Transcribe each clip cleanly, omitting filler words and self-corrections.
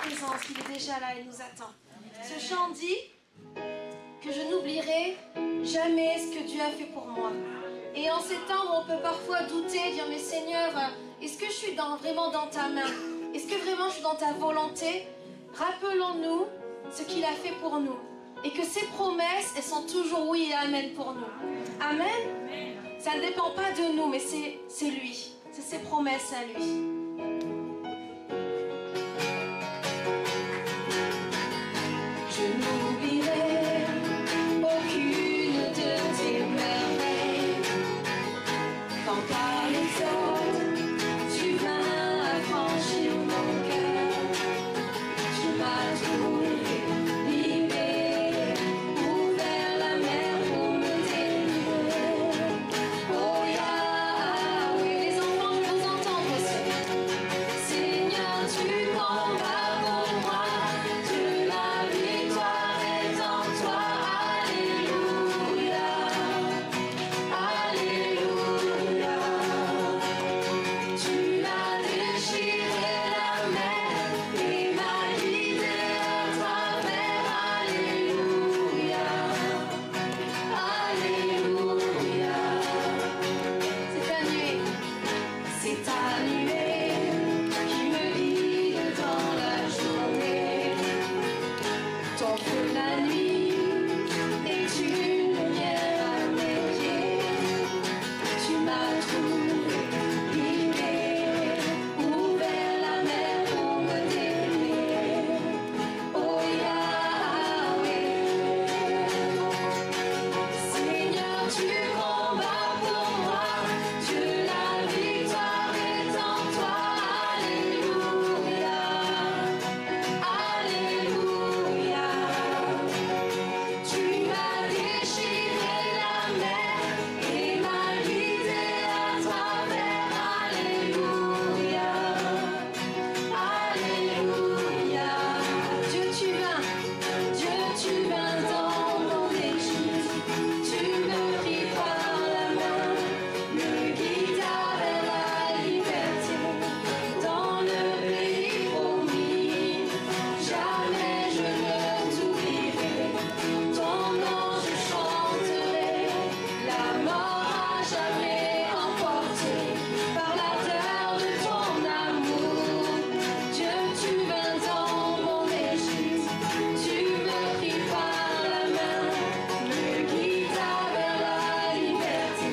présence, qu'il est déjà là et nous attend. Ce chant dit que je n'oublierai jamais ce que Dieu a fait pour moi. Et en ces temps où on peut parfois douter, dire mais Seigneur, est-ce que je suis vraiment dans ta main? Est-ce que vraiment je suis dans ta volonté? Rappelons-nous ce qu'il a fait pour nous. Et que ses promesses, elles sont toujours oui et amen pour nous. Amen. Ça ne dépend pas de nous, mais c'est lui. C'est ses promesses à lui. Je n'oublierai aucune de tes merveilles. Quand par les autres, tu m'as affranchi mon cœur. Tu m'as trouvé, libéré, ouvert la mer pour me délivrer. Oh Yahweh, les enfants, je veux vous entendre aussi. Seigneur, tu combats pour moi. La victoire est en toi, alléluia, alléluia. Tu as déchiré la mer et m'as guidé à travers, alléluia, alléluia. C'est ta nuée qui me guide dans la journée. Ton feu la nuit est une lumière à mes pieds. Tu m'as trouvé, libéré, ouvert la mer pour me délivrer. Oh Yahweh, Seigneur, tu combats pour moi. Dieu, la victoire est en toi. Alléluia, alléluia. Tu as déchiré la mer et m'as guidé à travers, alléluia, alléluia. Dieu, tu viens dans mon Égypte. Tu me pris par la main, me guida vers la liberté, dans le pays promis. Jamais je ne t'oublierai, ton nom je chanterai. La mort a jamais emporté par l'ardeur de ton amour. Dieu, tu viens dans mon Égypte. Tu me pris par la main, me guida vers la liberté,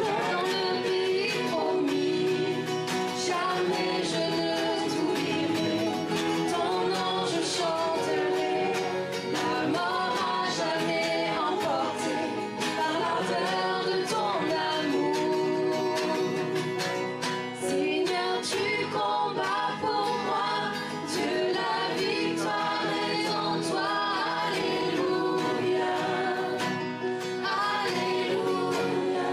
dans le pays promis. Jamais je ne t'oublierai, ton nom je chanterai. La mort a jamais emporté par l'ardeur de ton amour. Seigneur, tu combats pour moi. Dieu, la victoire est en toi. Alléluia, alléluia.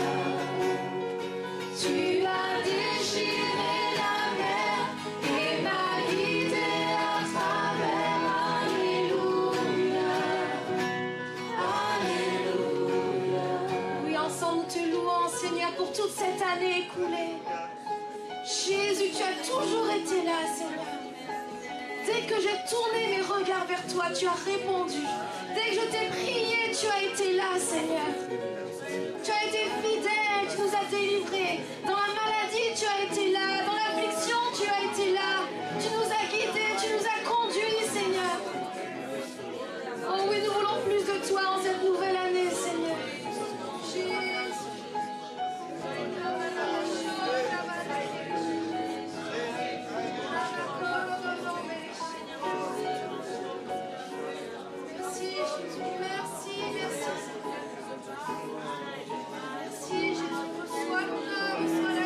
Tu as déchiré la mer et m'as guidé à travers, alléluia, alléluia. Oui, ensemble nous te louons, Seigneur, pour toute cette année écoulée. Jésus, tu as toujours été là, Seigneur. Dès que j'ai tourné mes regards vers toi, tu as répondu. Dès que je t'ai prié, tu as été là, Seigneur. Tu as été fidèle, tu nous as délivrés. Dans la maladie, tu as été là. Dans l'affliction, tu as été là. Tu nous as guidés, tu nous as conduits, Seigneur. Oh oui, nous voulons plus de toi en cette nouvelle année, Seigneur. Merci, Jésus. Merci, merci. Merci, Jésus. Reçois l'honneur, reçois la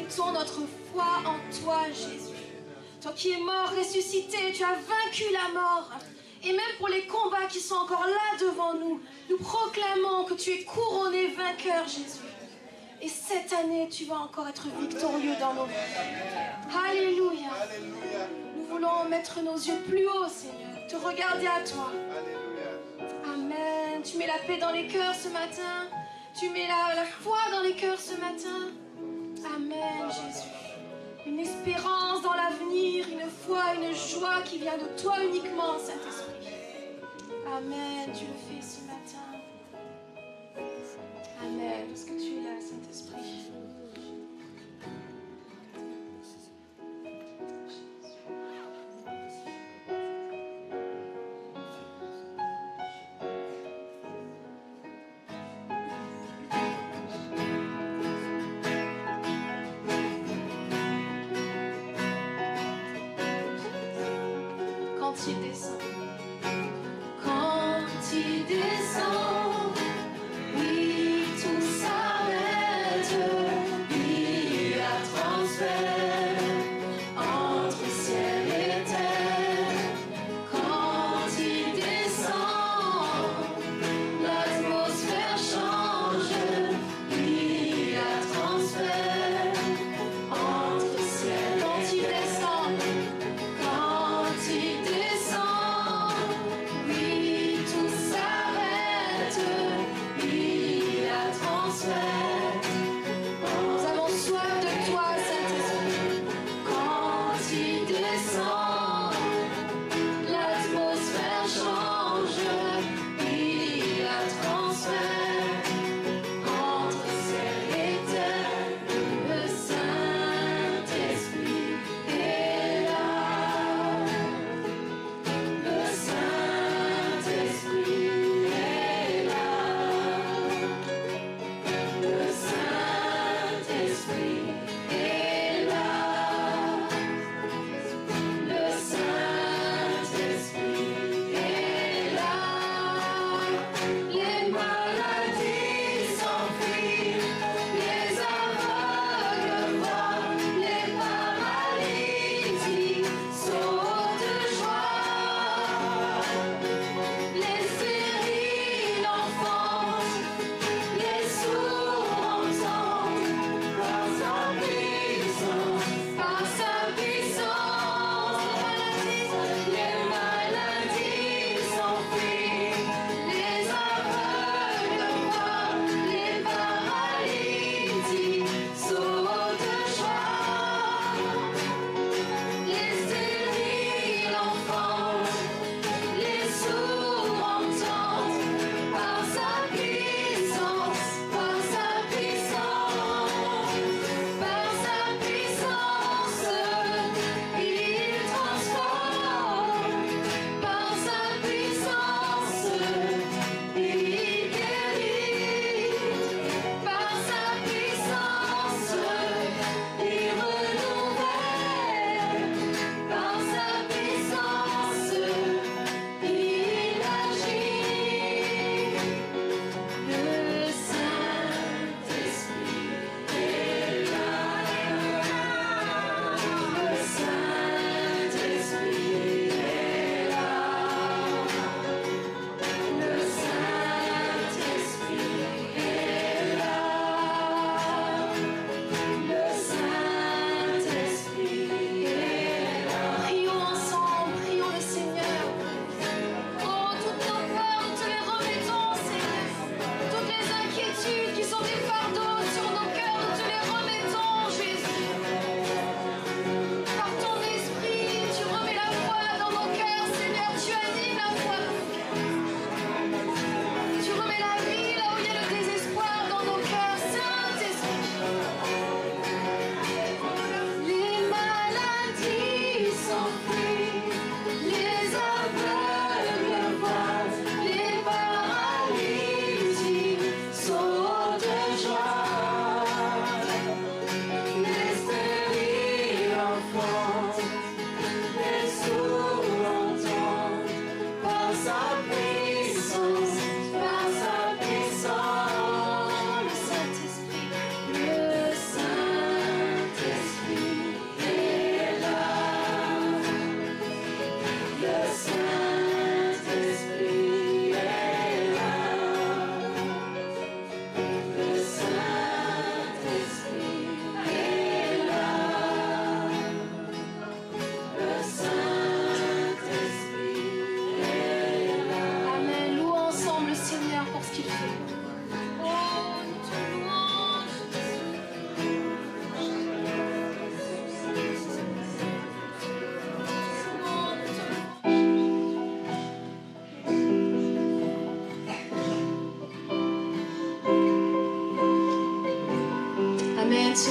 mettons notre foi en toi, Jésus. Toi qui es mort, ressuscité, tu as vaincu la mort. Et même pour les combats qui sont encore là devant nous, nous proclamons que tu es couronné vainqueur, Jésus. Et cette année, tu vas encore être victorieux dans nos vies. Alléluia. Nous voulons mettre nos yeux plus haut, Seigneur. Te regarder à toi. Amen. Tu mets la paix dans les cœurs ce matin. Tu mets la foi dans les cœurs ce matin. Amen, Jésus. Une espérance dans l'avenir, une foi, une joie qui vient de toi uniquement, Saint-Esprit. Amen. Tu le fais ce matin. Amen. Parce que tu es là, Saint-Esprit. Quand il descend. Quand il descend. Oui, tout s'arrête, il y a transfert entre ciel et terre. Quand il descend, l'atmosphère change, il y a transfert entre ciel et terre. Quand il descend, oui, tout s'arrête, il y a transfert. Nous avons soif de toi, Saint-Esprit.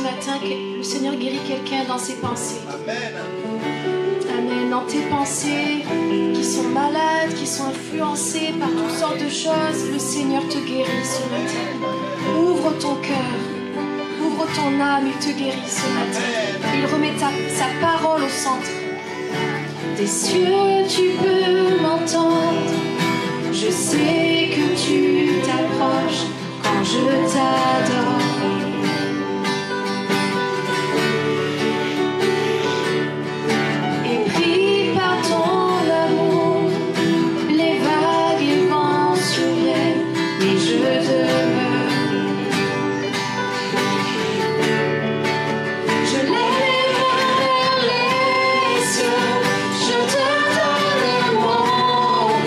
matin que le Seigneur guérit quelqu'un dans ses pensées. Amen. Amen. Dans tes pensées qui sont malades, qui sont influencées par toutes sortes de choses, le Seigneur te guérit ce matin. Ouvre ton cœur, ouvre ton âme, il te guérit ce matin. Il remet sa parole au centre. Des cieux, tu peux m'entendre. Je sais que tu t'approches quand je t'adore. Et pris par ton amour, les vagues et le vent surviennent et je demeure. Je lève les mains vers les cieux, je te donne mon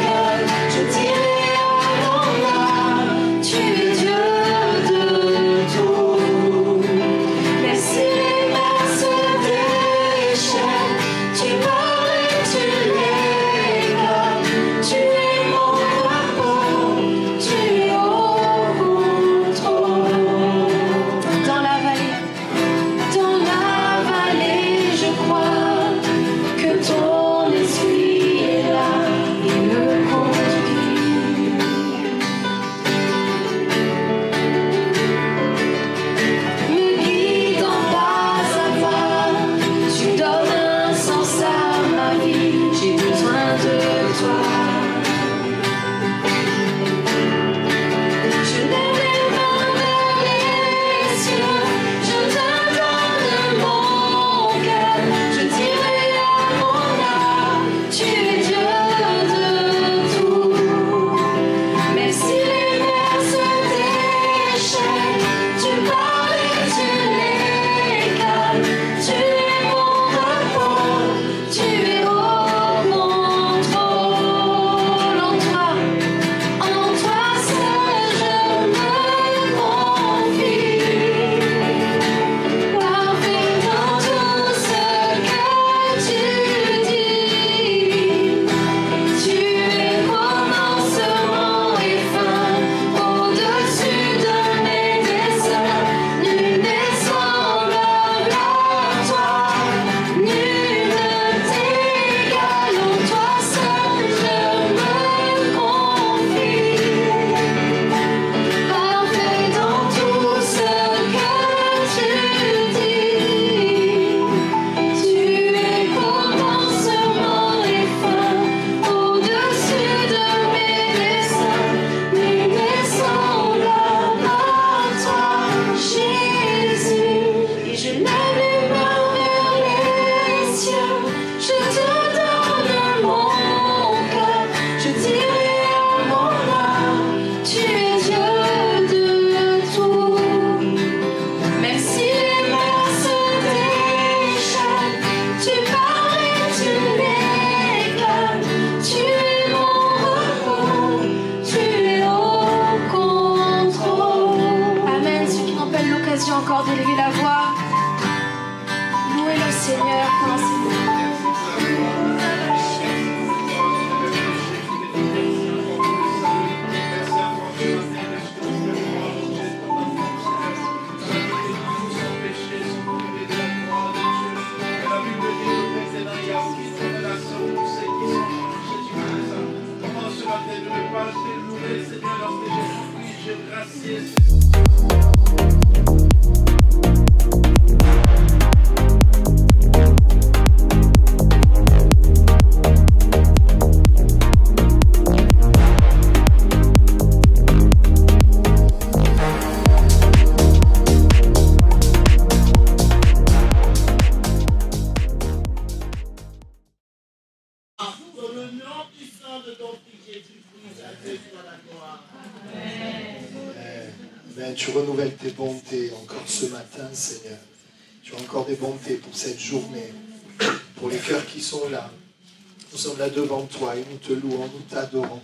cœur, je dirai à mon âme, tu es Dieu de tout. Mais si les mers se déchaînent, tu parles et tu les calmes, tu es mon repos, tu es au contrôle. Dans la vallée, je crois que ton esprit est là et me conduit. Me guidant pas à pas, tu donnes un sens à ma vie, j'ai besoin de toi. Je lève les mains vers les cieux, je te donne mon cœur, je dirai à mon âme, tu es Dieu de tout. Mais si les mers se déchaînent, tu parles et tu les calmes, tu es mon repos, tu es au contrôle. En toi seul je me confie, parfait dans tout ce que tu dis. Tu es commencement et fin, au-dessus de mes desseins. Nul n'est semblable à toi, nul ne t'égale. En toi seul je me confie, parfait dans tout ce que tu dis. Tu es commencement et fin, au-dessus de mes desseins. Nul n'est semblable à toi, Jésus. Et je lève les mains vers les cieux, je te donne mon cœur, je dirai à mon âme, tu es Dieu de tout. Même si les mers se déchaînent, tu parles et tu les calmes, tu es mon repos, tu es au contrôle. Amen. Ceux qui n'ont pas eu l'occasion encore d'élever la voix, louez le Seigneur pendant ces moments. Dans le nom puissant de ton Fils Jésus-Christ, à Dieu soit la gloire. Amen. Tu renouvelles tes bontés encore ce matin, Seigneur. Tu as encore des bontés pour cette journée, pour les cœurs qui sont là. Nous sommes là devant toi et nous te louons, nous t'adorons.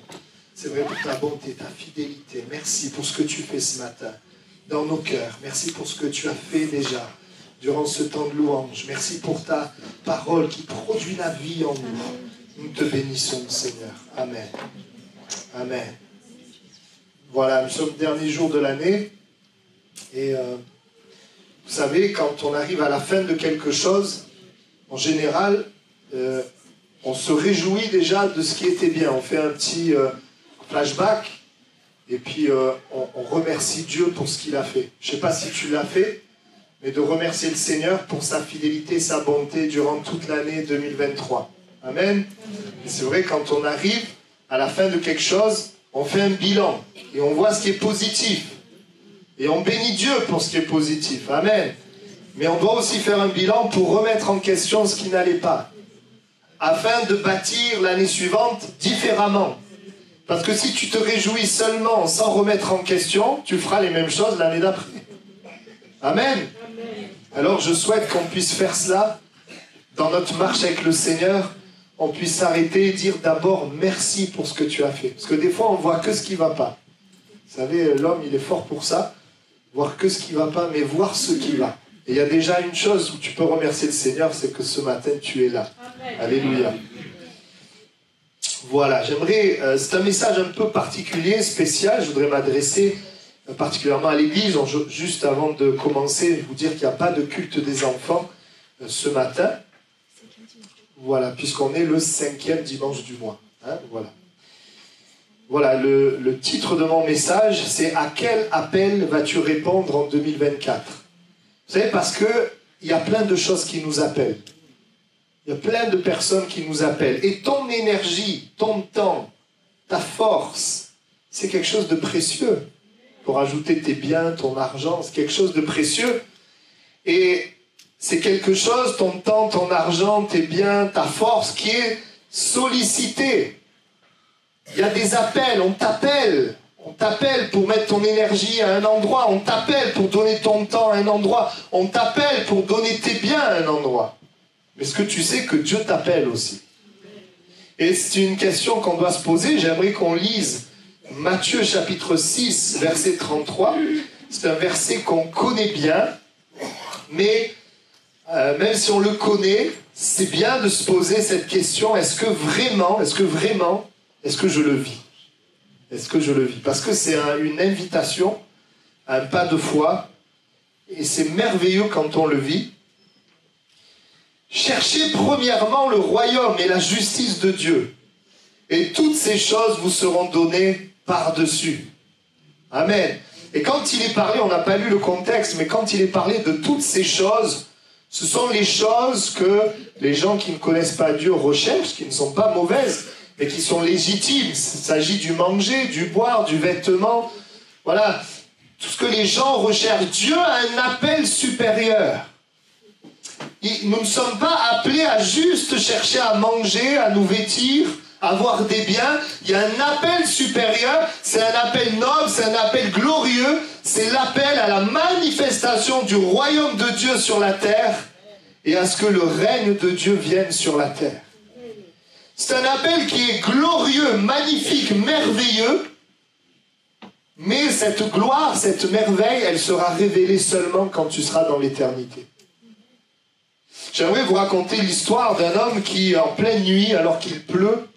C'est vrai pour ta bonté, ta fidélité. Merci pour ce que tu fais ce matin dans nos cœurs. Merci pour ce que tu as fait déjà durant ce temps de louange. Merci pour ta parole qui produit la vie en nous. Nous te bénissons, Seigneur. Amen. Amen. Voilà, nous sommes le dernier jour de l'année et Vous savez, quand on arrive à la fin de quelque chose, en général, on se réjouit déjà de ce qui était bien. On fait un petit flashback et puis on remercie Dieu pour ce qu'il a fait. Je ne sais pas si tu l'as fait, mais de remercier le Seigneur pour sa fidélité, sa bonté durant toute l'année 2023. Amen. Et c'est vrai, quand on arrive à la fin de quelque chose, on fait un bilan et on voit ce qui est positif. Et on bénit Dieu pour ce qui est positif. Amen. Mais on doit aussi faire un bilan pour remettre en question ce qui n'allait pas, afin de bâtir l'année suivante différemment. Parce que si tu te réjouis seulement sans remettre en question, tu feras les mêmes choses l'année d'après. Amen. Alors je souhaite qu'on puisse faire cela dans notre marche avec le Seigneur. On puisse s'arrêter et dire d'abord merci pour ce que tu as fait. Parce que des fois on voit que ce qui ne va pas. Vous savez, l'homme il est fort pour ça. Voir que ce qui ne va pas, mais voir ce qui va. Et il y a déjà une chose où tu peux remercier le Seigneur, c'est que ce matin tu es là. Amen. Alléluia. Voilà, j'aimerais, c'est un message un peu particulier, spécial, je voudrais m'adresser particulièrement à l'église. Juste avant de commencer, vous dire qu'il n'y a pas de culte des enfants ce matin. Voilà, puisqu'on est le 5e dimanche du mois. Hein, voilà. Voilà, le titre de mon message, c'est « À quel appel vas-tu répondre en 2024 ?» Vous savez, parce qu'il y a plein de choses qui nous appellent. Il y a plein de personnes qui nous appellent. Et ton énergie, ton temps, ta force, c'est quelque chose de précieux. Pour ajouter tes biens, ton argent, c'est quelque chose de précieux. Et c'est quelque chose, ton temps, ton argent, tes biens, ta force, qui est sollicité. Il y a des appels, on t'appelle. On t'appelle pour mettre ton énergie à un endroit. On t'appelle pour donner ton temps à un endroit. On t'appelle pour donner tes biens à un endroit. Mais est-ce que tu sais que Dieu t'appelle aussi? Et c'est une question qu'on doit se poser. J'aimerais qu'on lise Matthieu chapitre 6, verset 33. C'est un verset qu'on connaît bien. Mais même si on le connaît, c'est bien de se poser cette question. Est-ce que je le vis? Est-ce que je le vis? Parce que c'est une invitation, un pas de foi, et c'est merveilleux quand on le vit. Cherchez premièrement le royaume et la justice de Dieu, et toutes ces choses vous seront données par-dessus. Amen. Et quand il est parlé, on n'a pas lu le contexte, mais quand il est parlé de toutes ces choses, ce sont les choses que les gens qui ne connaissent pas Dieu recherchent, qui ne sont pas mauvaises, mais qui sont légitimes. Il s'agit du manger, du boire, du vêtement. Voilà, tout ce que les gens recherchent. Dieu a un appel supérieur. Nous ne sommes pas appelés à juste chercher à manger, à nous vêtir, à avoir des biens. Il y a un appel supérieur, c'est un appel noble, c'est un appel glorieux. C'est l'appel à la manifestation du royaume de Dieu sur la terre et à ce que le règne de Dieu vienne sur la terre. C'est un appel qui est glorieux, magnifique, merveilleux, mais cette gloire, cette merveille, elle sera révélée seulement quand tu seras dans l'éternité. J'aimerais vous raconter l'histoire d'un homme qui, en pleine nuit, alors qu'il pleut,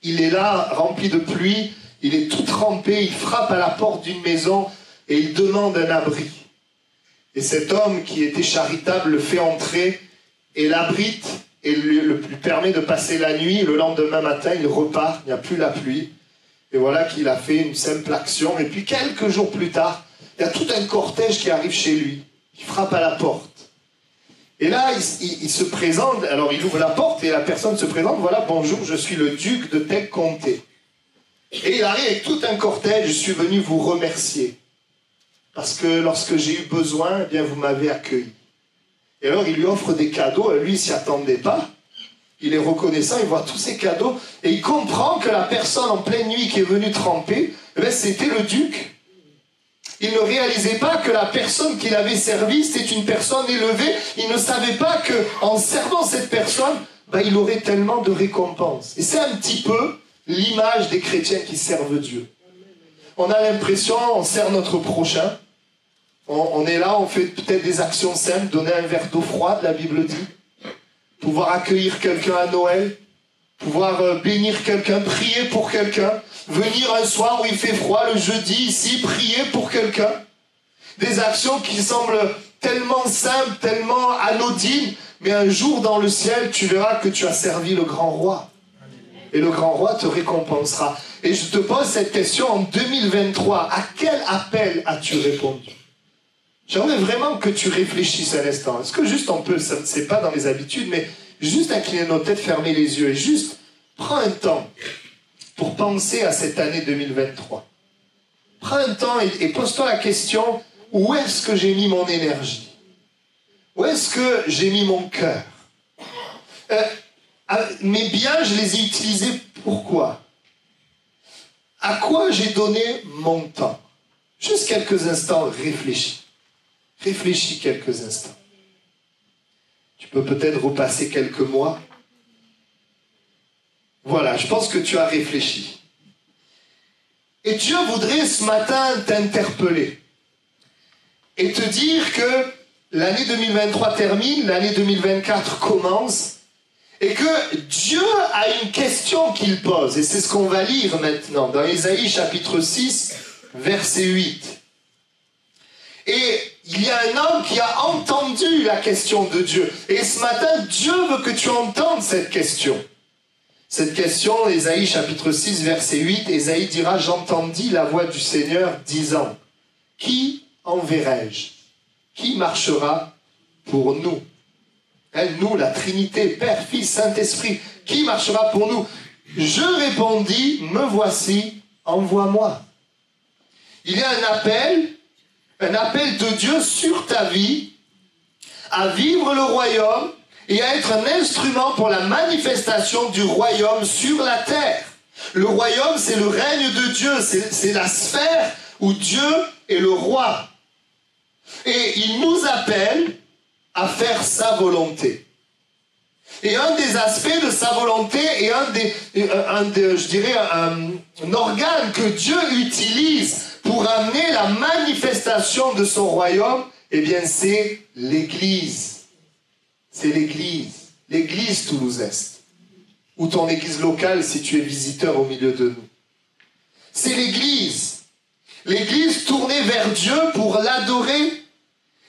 il est là, rempli de pluie, il est tout trempé, il frappe à la porte d'une maison et il demande un abri. Et cet homme qui était charitable le fait entrer et l'abrite, et lui permet de passer la nuit. Le lendemain matin, il repart, il n'y a plus la pluie. Et voilà qu'il a fait une simple action. Et puis quelques jours plus tard, il y a tout un cortège qui arrive chez lui. Il frappe à la porte. Et là, il se présente. Alors il ouvre la porte et la personne se présente. Voilà, bonjour, je suis le duc de tel comté. Et il arrive avec tout un cortège. Je suis venu vous remercier. Parce que lorsque j'ai eu besoin, eh bien, vous m'avez accueilli. Et alors, il lui offre des cadeaux. Lui, il ne s'y attendait pas. Il est reconnaissant, il voit tous ces cadeaux. Et il comprend que la personne en pleine nuit qui est venue tremper, eh c'était le duc. Il ne réalisait pas que la personne qu'il avait servie, c'était une personne élevée. Il ne savait pas qu'en servant cette personne, il aurait tellement de récompenses. Et c'est un petit peu l'image des chrétiens qui servent Dieu. On a l'impression, on sert notre prochain. On est là, on fait peut-être des actions simples, donner un verre d'eau froide, la Bible dit. Pouvoir accueillir quelqu'un à Noël, pouvoir bénir quelqu'un, prier pour quelqu'un, venir un soir où il fait froid, le jeudi, ici, prier pour quelqu'un. Des actions qui semblent tellement simple, tellement anodine, mais un jour dans le ciel, tu verras que tu as servi le grand roi. Et le grand roi te récompensera. Et je te pose cette question en 2023. À quel appel as-tu répondu? J'aimerais vraiment que tu réfléchisses un instant. Est-ce que juste on peut, c'est pas dans les habitudes, mais juste incliner nos têtes, fermer les yeux et juste prends un temps pour penser à cette année 2023. Prends un temps et pose-toi la question, où est-ce que j'ai mis mon énergie? Où est-ce que j'ai mis mon cœur? Mes biens, je les ai utilisés pourquoi? À quoi j'ai donné mon temps? Juste quelques instants, réfléchis. Réfléchis quelques instants. Tu peux peut-être repasser quelques mois. Voilà, je pense que tu as réfléchi. Et Dieu voudrait ce matin t'interpeller et te dire que l'année 2023 termine, l'année 2024 commence, et que Dieu a une question qu'il pose. Et c'est ce qu'on va lire maintenant dans Ésaïe chapitre 6, verset 8. Et il y a un homme qui a entendu la question de Dieu. Et ce matin, Dieu veut que tu entendes cette question. Cette question, Ésaïe chapitre 6, verset 8, Ésaïe dira « J'entendis la voix du Seigneur disant, qui enverrai-je? Qui marchera pour nous ?» Nous, la Trinité, Père, Fils, Saint-Esprit, qui marchera pour nous? Je répondis, me voici, envoie-moi. Il y a un appel de Dieu sur ta vie, à vivre le royaume et à être un instrument pour la manifestation du royaume sur la terre. Le royaume, c'est le règne de Dieu, c'est la sphère où Dieu est le roi. Et il nous appelle à faire sa volonté. Et un des aspects de sa volonté est un organe que Dieu utilise pour amener la manifestation de son royaume, eh bien c'est l'Église. C'est l'Église. L'Église toulousaise. Ou ton église locale si tu es visiteur au milieu de nous. C'est l'Église. L'Église tournée vers Dieu pour l'adorer.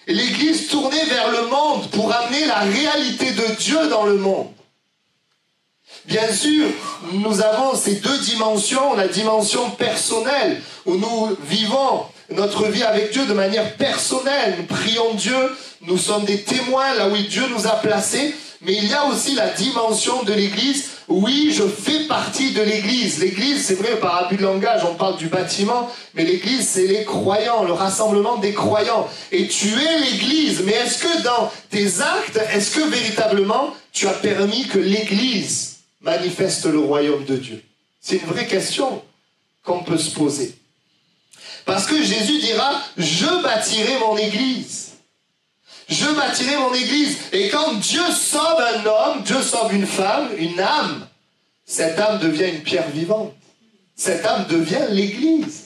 L'Église tournée vers le monde pour amener la réalité de Dieu dans le monde. Bien sûr, nous avons ces deux dimensions, la dimension personnelle, où nous vivons notre vie avec Dieu de manière personnelle. Nous prions Dieu, nous sommes des témoins là où Dieu nous a placés, mais il y a aussi la dimension de l'Église. Oui, je fais partie de l'Église. L'Église, c'est vrai, par abus de langage, on parle du bâtiment, mais l'Église, c'est les croyants, le rassemblement des croyants. Et tu es l'Église, mais est-ce que dans tes actes, est-ce que véritablement, tu as permis que l'Église manifeste le royaume de Dieu? C'est une vraie question qu'on peut se poser. Parce que Jésus dira, je bâtirai mon Église. Je bâtirai mon Église. Et quand Dieu sauve un homme, Dieu sauve une femme, une âme, cette âme devient une pierre vivante. Cette âme devient l'Église.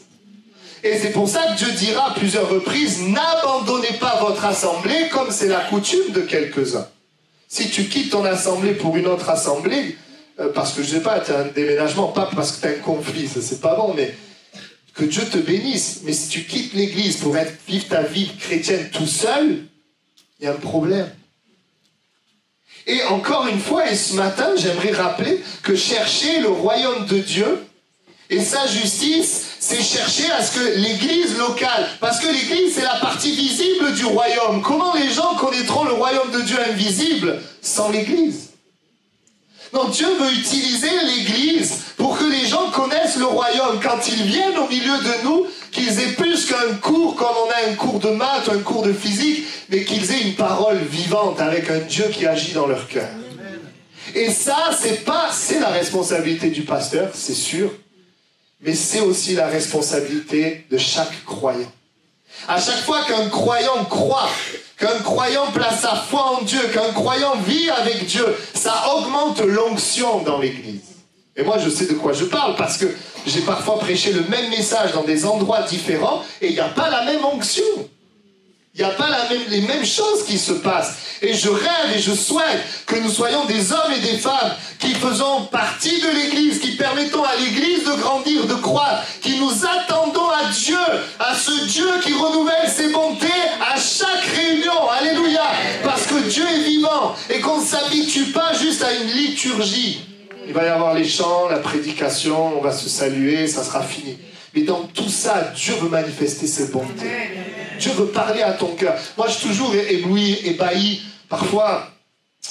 Et c'est pour ça que Dieu dira à plusieurs reprises, n'abandonnez pas votre assemblée comme c'est la coutume de quelques-uns. Si tu quittes ton assemblée pour une autre assemblée, parce que je sais pas, tu as un déménagement, pas parce que tu as un conflit, ça c'est pas bon, mais que Dieu te bénisse. Mais si tu quittes l'Église pour vivre ta vie chrétienne tout seul, il y a un problème. Et encore une fois, et ce matin, j'aimerais rappeler que chercher le royaume de Dieu et sa justice, c'est chercher à ce que l'Église locale, parce que l'Église, c'est la partie visible du royaume. Comment les gens connaîtront le royaume de Dieu invisible sans l'Église? Donc Dieu veut utiliser l'Église pour que les gens connaissent le royaume. Quand ils viennent au milieu de nous, qu'ils aient plus qu'un cours, comme on a un cours de maths, un cours de physique, mais qu'ils aient une parole vivante avec un Dieu qui agit dans leur cœur. Et ça, c'est la responsabilité du pasteur, c'est sûr, mais c'est aussi la responsabilité de chaque croyant. À chaque fois qu'un croyant croit, qu'un croyant place sa foi en Dieu, qu'un croyant vit avec Dieu, ça augmente l'onction dans l'Église. Et moi, je sais de quoi je parle, parce que j'ai parfois prêché le même message dans des endroits différents, et il n'y a pas la même onction. Il n'y a pas les mêmes choses qui se passent. Et je rêve et je souhaite que nous soyons des hommes et des femmes qui faisons partie de l'Église, qui permettons à l'Église de grandir, de croître, qui nous attendons à Dieu, à ce Dieu qui renouvelle ses bontés à chaque réunion, Alléluia. Parce que Dieu est vivant et qu'on ne s'habitue pas juste à une liturgie. Il va y avoir les chants, la prédication, on va se saluer, ça sera fini. Mais dans tout ça, Dieu veut manifester ses bontés. Dieu veut parler à ton cœur. Moi, je suis toujours ébloui, ébahi. Parfois,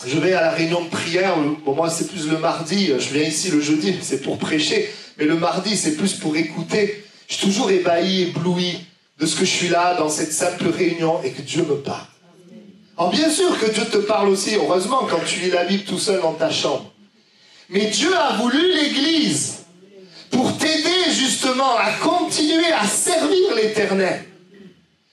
je vais à la réunion de prière. Bon, moi, c'est plus le mardi. Je viens ici le jeudi, c'est pour prêcher. Mais le mardi, c'est plus pour écouter. Je suis toujours ébahi, ébloui de ce que je suis là, dans cette simple réunion, et que Dieu me parle. Alors, bien sûr que Dieu te parle aussi, heureusement, quand tu lis la Bible tout seul dans ta chambre. Mais Dieu a voulu l'Église pour t'aider justement à continuer à servir l'Éternel.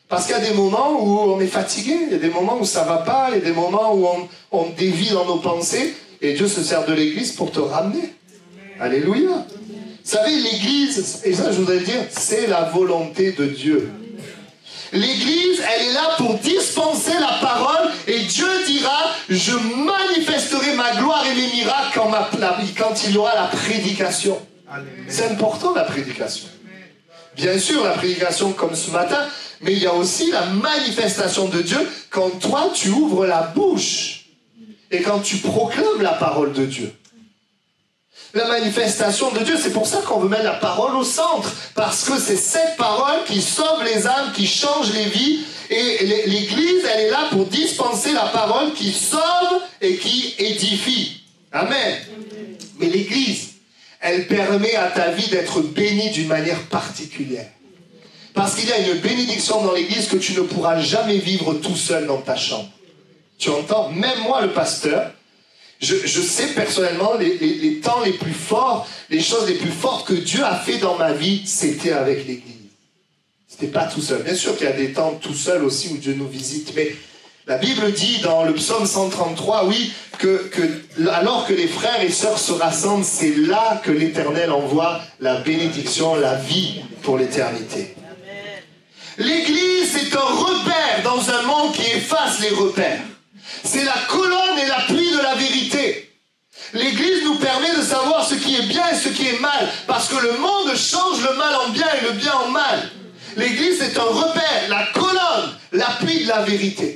Parce qu'il y a des moments où on est fatigué, il y a des moments où ça ne va pas, il y a des moments où on dévie dans nos pensées, et Dieu se sert de l'Église pour te ramener. Alléluia. Vous savez, l'Église, et ça je voudrais dire, c'est la volonté de Dieu. L'Église, elle est là pour dispenser la parole, et Dieu dira, je manifesterai ma gloire et mes miracles quand il y aura la prédication. C'est important la prédication. Bien sûr, la prédication comme ce matin, mais il y a aussi la manifestation de Dieu quand toi tu ouvres la bouche et quand tu proclames la parole de Dieu. La manifestation de Dieu, c'est pour ça qu'on veut mettre la parole au centre, parce que c'est cette parole qui sauve les âmes, qui change les vies, et l'Église, elle est là pour dispenser la parole qui sauve et qui édifie. Amen. Mais l'Église, elle permet à ta vie d'être bénie d'une manière particulière. Parce qu'il y a une bénédiction dans l'Église que tu ne pourras jamais vivre tout seul dans ta chambre. Tu entends? Même moi, le pasteur, je sais personnellement les temps les plus forts, les choses les plus fortes que Dieu a fait dans ma vie, c'était avec l'Église. C'était pas tout seul. Bien sûr qu'il y a des temps tout seul aussi où Dieu nous visite, mais la Bible dit dans le psaume 133, oui, que alors que les frères et sœurs se rassemblent, c'est là que l'Éternel envoie la bénédiction, la vie pour l'éternité. L'Église, c'est un repère dans un monde qui efface les repères. C'est la colonne et l'appui de la vérité. L'Église nous permet de savoir ce qui est bien et ce qui est mal, parce que le monde change le mal en bien et le bien en mal. L'Église est un repère, la colonne, l'appui de la vérité.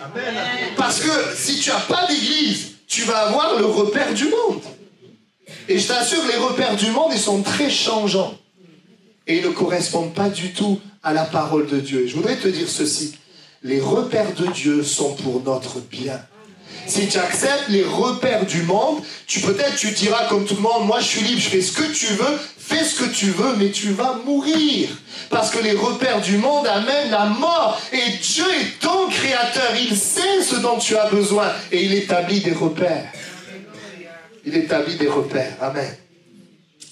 Parce que si tu n'as pas d'Église, tu vas avoir le repère du monde. Et je t'assure, les repères du monde, ils sont très changeants. Et ils ne correspondent pas du tout à la parole de Dieu. Je voudrais te dire ceci. Les repères de Dieu sont pour notre bien. Si tu acceptes les repères du monde, tu diras comme tout le monde, moi je suis libre, je fais ce que tu veux, fais ce que tu veux, mais tu vas mourir. Parce que les repères du monde amènent la mort. Et Dieu est ton créateur, il sait ce dont tu as besoin. Et il établit des repères. Il établit des repères. Amen.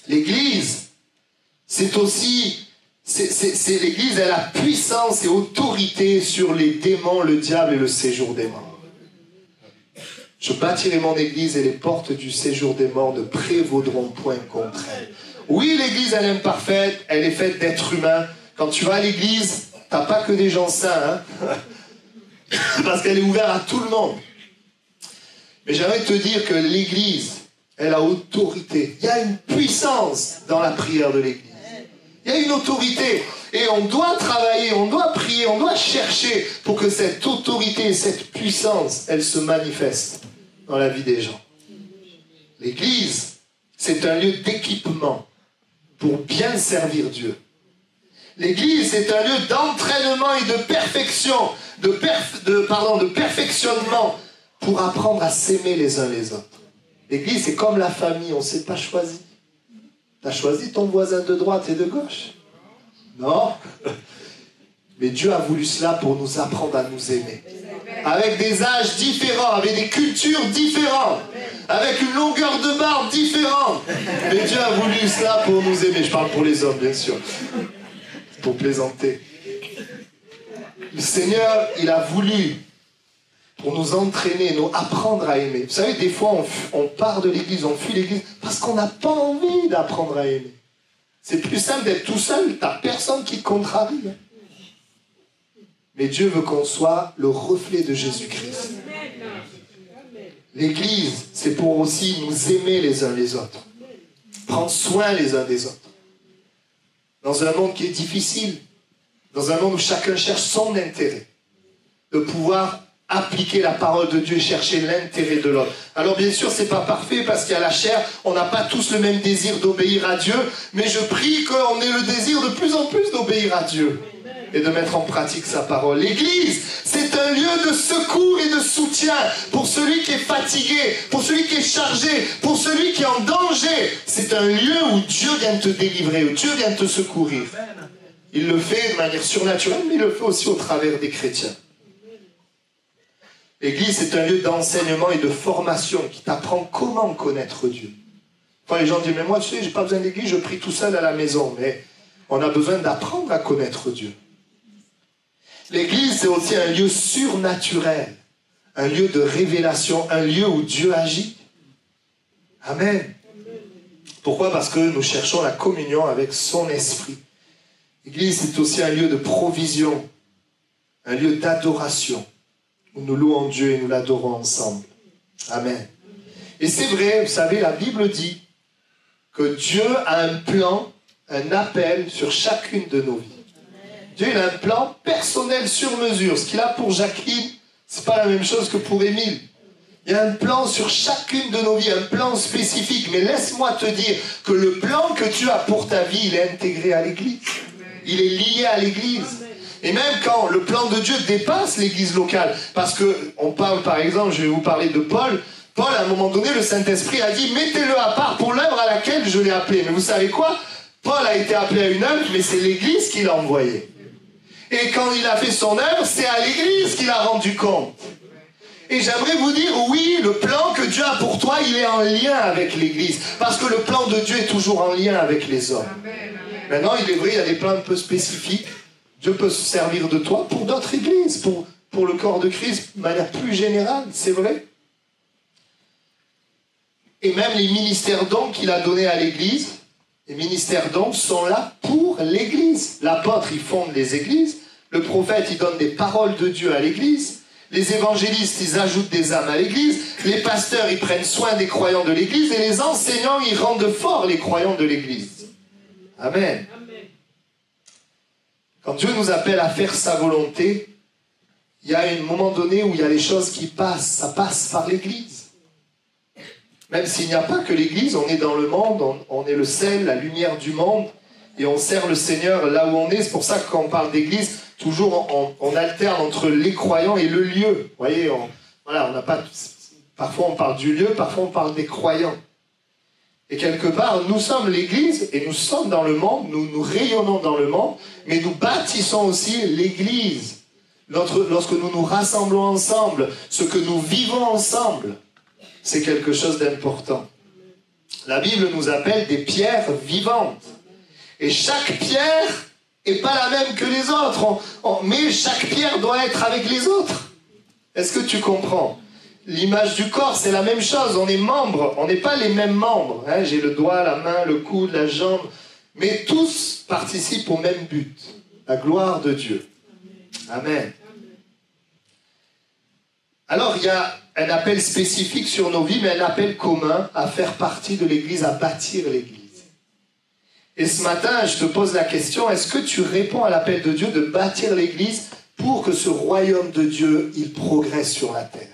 L'Église, c'est aussi... l'Église, elle a puissance et autorité sur les démons, le diable et le séjour des morts. Je bâtirai mon Église et les portes du séjour des morts ne prévaudront point contre elle. Oui, l'Église, elle est imparfaite, elle est faite d'êtres humains. Quand tu vas à l'Église, t'as pas que des gens saints, hein? Parce qu'elle est ouverte à tout le monde. Mais j'aimerais te dire que l'Église, elle a autorité. Il y a une puissance dans la prière de l'Église. Il y a une autorité. Et on doit travailler, on doit prier, on doit chercher pour que cette autorité et cette puissance, elle se manifeste dans la vie des gens. L'Église, c'est un lieu d'équipement pour bien servir Dieu. L'Église, c'est un lieu d'entraînement et de perfection, de perfectionnement pour apprendre à s'aimer les uns les autres. L'Église, c'est comme la famille, on ne s'est pas choisi. Tu as choisi ton voisin de droite et de gauche? Non. Mais Dieu a voulu cela pour nous apprendre à nous aimer. Avec des âges différents, avec des cultures différentes, avec une longueur de barbe différente. Mais Dieu a voulu cela pour nous aimer. Je parle pour les hommes, bien sûr. Pour plaisanter. Le Seigneur, il a voulu pour nous entraîner, nous apprendre à aimer. Vous savez, des fois, on part de l'église, on fuit l'église, parce qu'on n'a pas envie d'apprendre à aimer. C'est plus simple d'être tout seul, t'as personne qui te contrarie. Mais Dieu veut qu'on soit le reflet de Jésus-Christ. L'église, c'est pour aussi nous aimer les uns les autres. Prendre soin les uns des autres. Dans un monde qui est difficile, dans un monde où chacun cherche son intérêt, de pouvoir appliquer la parole de Dieu et chercher l'intérêt de l'autre. Alors bien sûr, c'est pas parfait parce qu'il y a la chair, on n'a pas tous le même désir d'obéir à Dieu, mais je prie qu'on ait le désir de plus en plus d'obéir à Dieu et de mettre en pratique sa parole. L'Église, c'est un lieu de secours et de soutien pour celui qui est fatigué, pour celui qui est chargé, pour celui qui est en danger. C'est un lieu où Dieu vient te délivrer, où Dieu vient te secourir. Il le fait de manière surnaturelle, mais il le fait aussi au travers des chrétiens. L'Église, c'est un lieu d'enseignement et de formation qui t'apprend comment connaître Dieu. Quand les gens disent, mais moi, tu sais, j'ai pas besoin d'église, je prie tout seul à la maison. Mais on a besoin d'apprendre à connaître Dieu. L'Église, c'est aussi un lieu surnaturel, un lieu de révélation, un lieu où Dieu agit. Amen. Pourquoi? Parce que nous cherchons la communion avec son esprit. L'Église, c'est aussi un lieu de provision, un lieu d'adoration, où nous louons Dieu et nous l'adorons ensemble. Amen. Et c'est vrai, vous savez, la Bible dit que Dieu a un plan, un appel sur chacune de nos vies. Dieu, il a un plan personnel sur mesure. Ce qu'il a pour Jacqueline, c'est pas la même chose que pour Émile. Il y a un plan sur chacune de nos vies, un plan spécifique. Mais laisse-moi te dire que le plan que tu as pour ta vie, il est intégré à l'Église. Il est lié à l'Église. Et même quand le plan de Dieu dépasse l'Église locale, parce qu'on parle, par exemple, je vais vous parler de Paul. Paul, à un moment donné, le Saint-Esprit a dit, mettez-le à part pour l'œuvre à laquelle je l'ai appelé. Mais vous savez quoi? Paul a été appelé à une œuvre, mais c'est l'Église qui l'a envoyé. Et quand il a fait son œuvre, c'est à l'Église qu'il a rendu compte. Et j'aimerais vous dire, oui, le plan que Dieu a pour toi, il est en lien avec l'Église. Parce que le plan de Dieu est toujours en lien avec les hommes. Maintenant, il est vrai, il y a des plans un peu spécifiques. Dieu peut se servir de toi pour d'autres églises, pour le corps de Christ de manière plus générale, c'est vrai. Et même les ministères dons qu'il a donnés à l'Église, les ministères dons sont là pour l'Église. L'apôtre, il fonde les églises. Le prophète, il donne des paroles de Dieu à l'Église. Les évangélistes, ils ajoutent des âmes à l'Église. Les pasteurs, ils prennent soin des croyants de l'Église. Et les enseignants, ils rendent forts les croyants de l'Église. Amen. Quand Dieu nous appelle à faire sa volonté, il y a un moment donné où il y a les choses qui passent. Ça passe par l'Église. Même s'il n'y a pas que l'Église, on est dans le monde, on est le sel, la lumière du monde, et on sert le Seigneur là où on est. C'est pour ça que quand on parle d'Église, toujours on alterne entre les croyants et le lieu. Vous voyez, voilà, on n'a pas. Parfois on parle du lieu, parfois on parle des croyants. Et quelque part, nous sommes l'Église, et nous sommes dans le monde, nous rayonnons dans le monde, mais nous bâtissons aussi l'Église. Lorsque nous nous rassemblons ensemble, ce que nous vivons ensemble, c'est quelque chose d'important. La Bible nous appelle des pierres vivantes. Et chaque pierre n'est pas la même que les autres. Mais chaque pierre doit être avec les autres. Est-ce que tu comprends? L'image du corps, c'est la même chose. On est membres, on n'est pas les mêmes membres. Hein, j'ai le doigt, la main, le coude, la jambe. Mais tous participent au même but. La gloire de Dieu. Amen. Alors, il y a un appel spécifique sur nos vies, mais un appel commun à faire partie de l'Église, à bâtir l'Église. Et ce matin, je te pose la question, est-ce que tu réponds à l'appel de Dieu de bâtir l'Église pour que ce royaume de Dieu, il progresse sur la terre?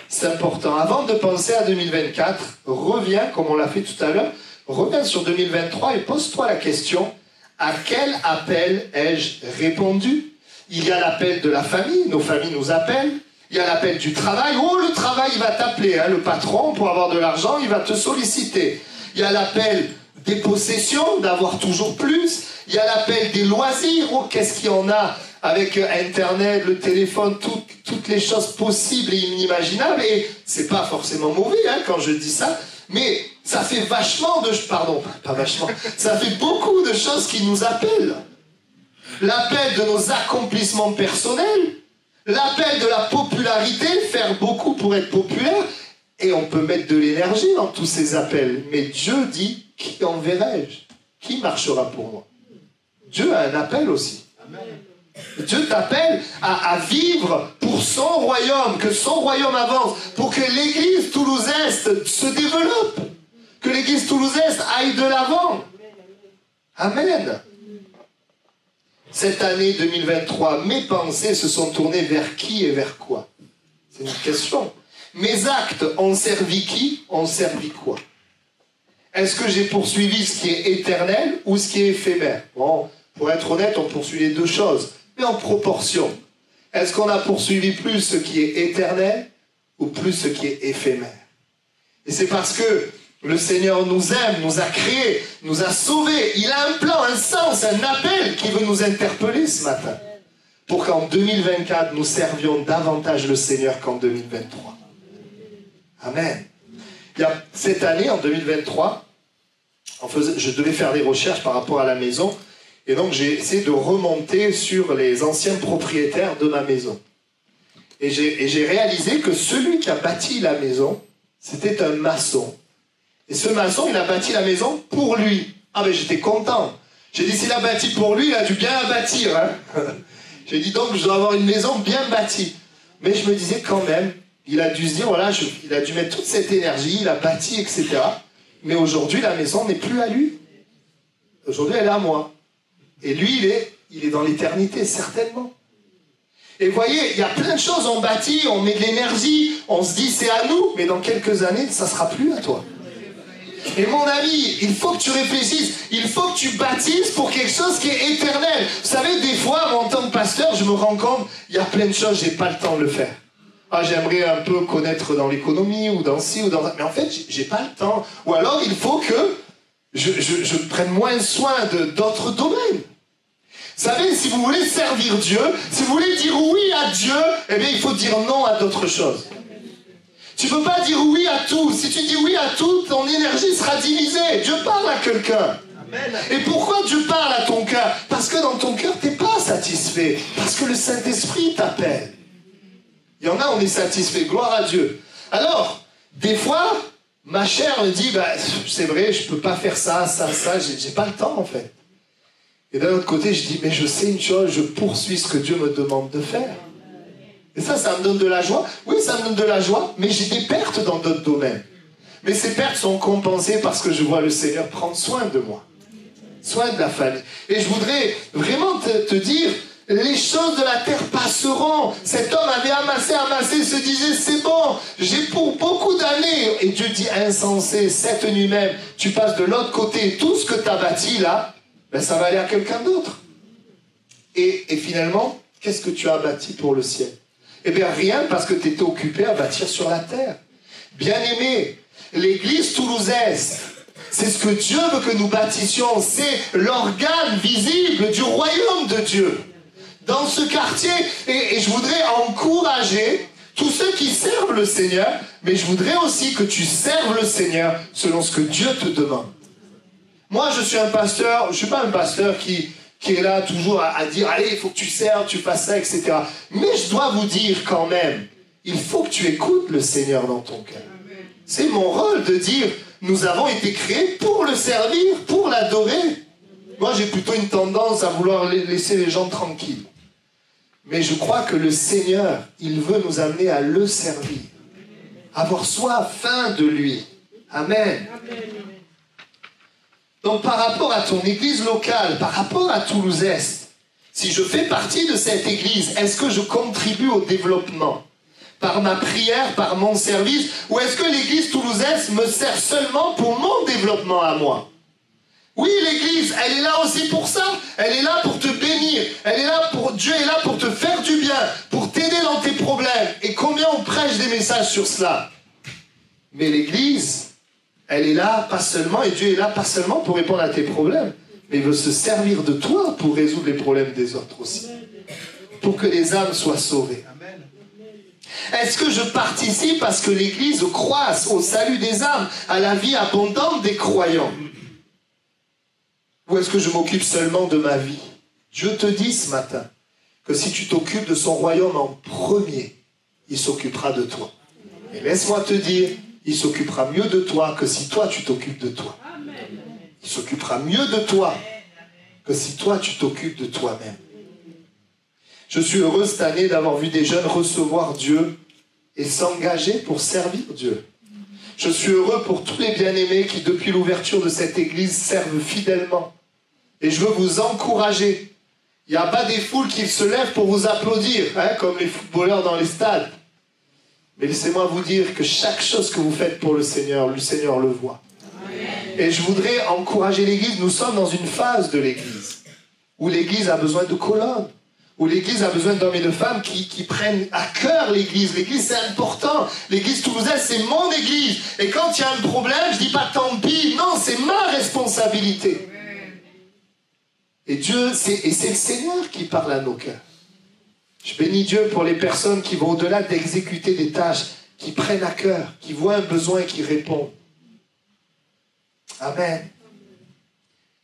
C'est important. Avant de penser à 2024, reviens, comme on l'a fait tout à l'heure, reviens sur 2023 et pose-toi la question, à quel appel ai-je répondu? Il y a l'appel de la famille, nos familles nous appellent. Il y a l'appel du travail. Oh, le travail, il va t'appeler. Hein, le patron, pour avoir de l'argent, il va te solliciter. Il y a l'appel des possessions, d'avoir toujours plus. Il y a l'appel des loisirs. Oh, qu'est-ce qu'il y en a avec Internet, le téléphone, toutes les choses possibles et inimaginables. Et c'est pas forcément mauvais hein, quand je dis ça. Mais ça fait vachement de... Pardon, pas vachement. Ça fait beaucoup de choses qui nous appellent. L'appel de nos accomplissements personnels. L'appel de la popularité, faire beaucoup pour être populaire, et on peut mettre de l'énergie dans tous ces appels. Mais Dieu dit, qui enverrai-je? Qui marchera pour moi? Dieu a un appel aussi. Amen. Dieu t'appelle à vivre pour son royaume, que son royaume avance, pour que l'église Toulouse-Est se développe, que l'église Toulouse-Est aille de l'avant. Amen. cette année 2023, mes pensées se sont tournées vers qui et vers quoi? C'est une question. Mes actes ont servi qui? Ont servi quoi? Est-ce que j'ai poursuivi ce qui est éternel ou ce qui est éphémère? Bon, pour être honnête, on poursuit les deux choses, mais en proportion. Est-ce qu'on a poursuivi plus ce qui est éternel ou plus ce qui est éphémère? Et c'est parce que le Seigneur nous aime, nous a créés, nous a sauvés. Il a un plan, un sens, un appel qui veut nous interpeller ce matin. Pour qu'en 2024, nous servions davantage le Seigneur qu'en 2023. Amen. Il y a cette année, en 2023, je devais faire des recherches par rapport à la maison. Et donc, j'ai essayé de remonter sur les anciens propriétaires de ma maison. Et j'ai réalisé que celui qui a bâti la maison, c'était un maçon. Et ce maçon, il a bâti la maison pour lui. Ah ben, j'étais content. J'ai dit, s'il a bâti pour lui, il a dû bien la bâtir. Hein. J'ai dit, donc, je dois avoir une maison bien bâtie. Mais je me disais quand même, il a dû se dire, voilà, il a dû mettre toute cette énergie, il a bâti, etc. Mais aujourd'hui, la maison n'est plus à lui. Aujourd'hui, elle est à moi. Et lui, il est dans l'éternité, certainement. Et vous voyez, il y a plein de choses, on bâtit, on met de l'énergie, on se dit, c'est à nous, mais dans quelques années, ça ne sera plus à toi. Et mon ami, il faut que tu réfléchisses, il faut que tu bâtisses pour quelque chose qui est éternel. Vous savez, des fois, moi, en tant que pasteur, je me rends compte, il y a plein de choses, je n'ai pas le temps de le faire. Ah, j'aimerais un peu connaître dans l'économie, ou dans ci, ou dans ça. Mais en fait, j'ai pas le temps. Ou alors, il faut que je prenne moins soin d'autres domaines. Vous savez, si vous voulez servir Dieu, si vous voulez dire oui à Dieu, eh bien, il faut dire non à d'autres choses. Tu ne peux pas dire oui à tout. Si tu dis oui à tout, ton énergie sera divisée. Dieu parle à quelqu'un. Et pourquoi Dieu parle à ton cœur? Parce que dans ton cœur, tu n'es pas satisfait. Parce que le Saint-Esprit t'appelle. Il y en a, on est satisfait. Gloire à Dieu. Alors, des fois, ma chair me dit, bah, c'est vrai, je ne peux pas faire ça, j'ai pas le temps en fait. Et d'un autre côté, je dis, mais je sais une chose, je poursuis ce que Dieu me demande de faire. Et ça me donne de la joie. Oui, ça me donne de la joie, mais j'ai des pertes dans d'autres domaines. Mais ces pertes sont compensées parce que je vois le Seigneur prendre soin de moi. Soin de la famille. Et je voudrais vraiment te dire, les choses de la terre passeront. Cet homme avait amassé, se disait, c'est bon, j'ai pour beaucoup d'années. Et Dieu dit, insensé, cette nuit même, tu passes de l'autre côté, tout ce que tu as bâti là, ben ça va aller à quelqu'un d'autre. Et finalement, qu'est-ce que tu as bâti pour le ciel? Eh bien rien, parce que tu étais occupé à bâtir sur la terre. Bien-aimé, l'église toulousaise, c'est ce que Dieu veut que nous bâtissions, c'est l'organe visible du royaume de Dieu. Dans ce quartier, et je voudrais encourager tous ceux qui servent le Seigneur, mais je voudrais aussi que tu serves le Seigneur selon ce que Dieu te demande. Moi, je suis un pasteur, je ne suis pas un pasteur qui est là toujours à dire, allez, il faut que tu serves, tu fasses ça, etc. Mais je dois vous dire quand même, il faut que tu écoutes le Seigneur dans ton cœur. C'est mon rôle de dire, nous avons été créés pour le servir, pour l'adorer. Moi, j'ai plutôt une tendance à vouloir laisser les gens tranquilles. Mais je crois que le Seigneur, il veut nous amener à le servir. Avoir soif, faim de lui. Amen. Donc par rapport à ton église locale, par rapport à Toulouse-Est, si je fais partie de cette église, est-ce que je contribue au développement? Par ma prière, par mon service? Ou est-ce que l'église Toulouse-Est me sert seulement pour mon développement à moi? Oui, l'église, elle est là aussi pour ça. Elle est là pour te bénir. Dieu est là pour te faire du bien, pour t'aider dans tes problèmes. Et combien on prêche des messages sur cela? Mais l'église, elle est là pas seulement, et Dieu est là pas seulement pour répondre à tes problèmes, mais il veut se servir de toi pour résoudre les problèmes des autres aussi. Pour que les âmes soient sauvées. Est-ce que je participe à ce que l'église croisse au salut des âmes, à la vie abondante des croyants? Ou est-ce que je m'occupe seulement de ma vie? Dieu te dit ce matin que si tu t'occupes de son royaume en premier, il s'occupera de toi. Et laisse-moi te dire, il s'occupera mieux de toi que si toi tu t'occupes de toi. Il s'occupera mieux de toi que si toi tu t'occupes de toi-même. Je suis heureux cette année d'avoir vu des jeunes recevoir Dieu et s'engager pour servir Dieu. Je suis heureux pour tous les bien-aimés qui, depuis l'ouverture de cette église, servent fidèlement. Et je veux vous encourager. Il n'y a pas des foules qui se lèvent pour vous applaudir, hein, comme les footballeurs dans les stades. Mais laissez-moi vous dire que chaque chose que vous faites pour le Seigneur le voit. Et je voudrais encourager l'Église. Nous sommes dans une phase de l'Église où l'Église a besoin de colonnes, où l'Église a besoin d'hommes et de femmes qui prennent à cœur l'Église. L'Église, c'est important. L'Église toulousaine, c'est mon Église. Et quand il y a un problème, je ne dis pas tant pis. Non, c'est ma responsabilité. Et Dieu, c'est le Seigneur qui parle à nos cœurs. Je bénis Dieu pour les personnes qui vont au-delà d'exécuter des tâches, qui prennent à cœur, qui voient un besoin et qui répondent. Amen.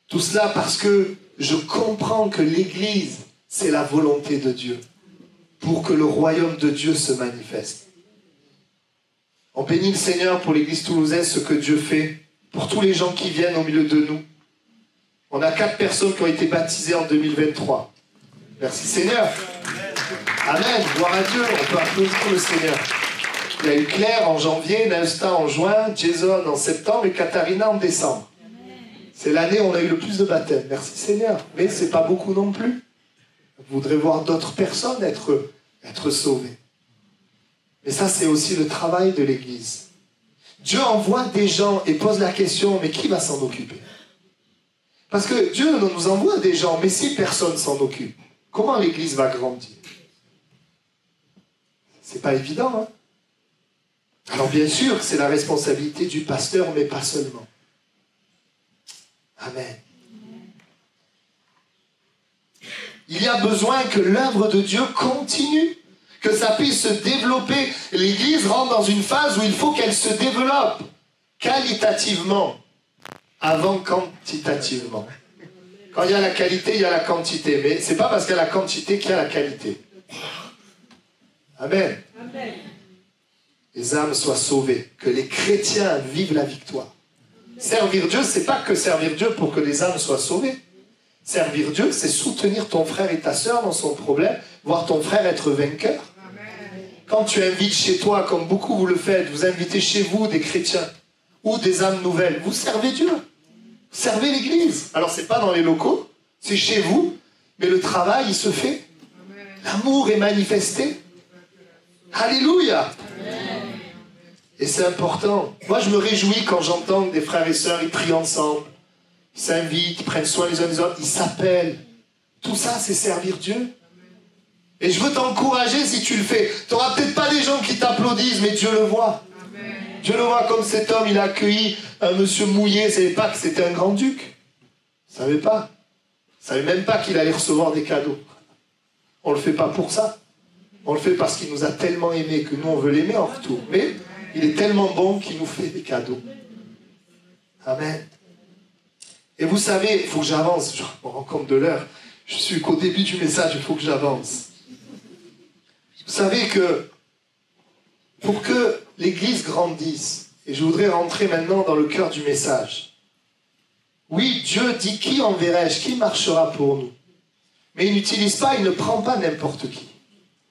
Tout cela parce que je comprends que l'Église, c'est la volonté de Dieu pour que le royaume de Dieu se manifeste. On bénit le Seigneur pour l'Église toulousaine, ce que Dieu fait, pour tous les gens qui viennent au milieu de nous. On a 4 personnes qui ont été baptisées en 2023. Merci Seigneur. Amen. Gloire à Dieu. On peut applaudir le Seigneur. Il y a eu Claire en janvier, Nausta en juin, Jason en septembre et Katharina en décembre. C'est l'année où on a eu le plus de baptêmes. Merci Seigneur. Mais ce n'est pas beaucoup non plus. Je voudrais voir d'autres personnes être sauvées. Mais ça, c'est aussi le travail de l'Église. Dieu envoie des gens et pose la question, mais qui va s'en occuper? Parce que Dieu nous envoie des gens, mais si personne s'en occupe, comment l'Église va grandir? C'est pas évident, hein? Alors bien sûr, c'est la responsabilité du pasteur, mais pas seulement. Amen. Il y a besoin que l'œuvre de Dieu continue, que ça puisse se développer. L'Église rentre dans une phase où il faut qu'elle se développe qualitativement avant quantitativement. Quand il y a la qualité, il y a la quantité. Mais ce n'est pas parce qu'il y a la quantité qu'il y a la qualité. Amen. Amen. Les âmes soient sauvées, que les chrétiens vivent la victoire. Servir Dieu, ce n'est pas que servir Dieu pour que les âmes soient sauvées. Servir Dieu, c'est soutenir ton frère et ta sœur dans son problème, voir ton frère être vainqueur. Quand tu invites chez toi, comme beaucoup vous le faites, vous invitez chez vous des chrétiens ou des âmes nouvelles, vous servez Dieu. Vous servez l'Église. Alors, ce n'est pas dans les locaux, c'est chez vous, mais le travail, il se fait. L'amour est manifesté. Alléluia. Et c'est important. Moi, je me réjouis quand j'entends des frères et sœurs, ils prient ensemble, ils s'invitent, ils prennent soin les uns des autres, ils s'appellent. Tout ça, c'est servir Dieu. Et je veux t'encourager si tu le fais. Tu n'auras peut-être pas des gens qui t'applaudissent, mais Dieu le voit. Amen. Dieu le voit comme cet homme, il a accueilli un monsieur mouillé, il ne savait pas que c'était un grand-duc. Il ne savait pas. Il ne savait même pas qu'il allait recevoir des cadeaux. On ne le fait pas pour ça. On le fait parce qu'il nous a tellement aimés que nous, on veut l'aimer en retour. Mais il est tellement bon qu'il nous fait des cadeaux. Amen. Et vous savez, il faut que j'avance. Je me rends compte de l'heure. Je suis qu'au début du message, il faut que j'avance. Vous savez que pour que l'Église grandisse, et je voudrais rentrer maintenant dans le cœur du message. Oui, Dieu dit qui enverrai-je, qui marchera pour nous. Mais il n'utilise pas, il ne prend pas n'importe qui.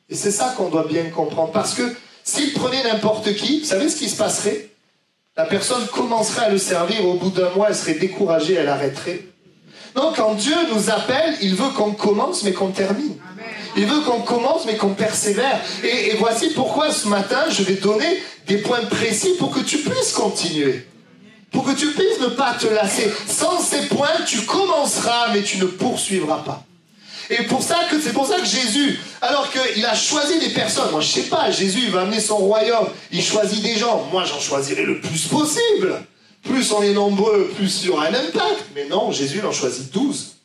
Et c'est ça qu'on doit bien comprendre. Parce que s'il prenait n'importe qui, vous savez ce qui se passerait? La personne commencerait à le servir, au bout d'un mois, elle serait découragée, elle arrêterait. Non, quand Dieu nous appelle, il veut qu'on commence, mais qu'on termine. Il veut qu'on commence, mais qu'on persévère. Et voici pourquoi ce matin, je vais donner des points précis pour que tu puisses continuer. Pour que tu puisses ne pas te lasser. Sans ces points, tu commenceras, mais tu ne poursuivras pas. Et c'est pour ça que Jésus, alors qu'il a choisi des personnes, moi je sais pas, Jésus il va amener son royaume, il choisit des gens, moi j'en choisirai le plus possible. Plus on est nombreux, plus il y aura un impact. Mais non, Jésus il en choisit 12.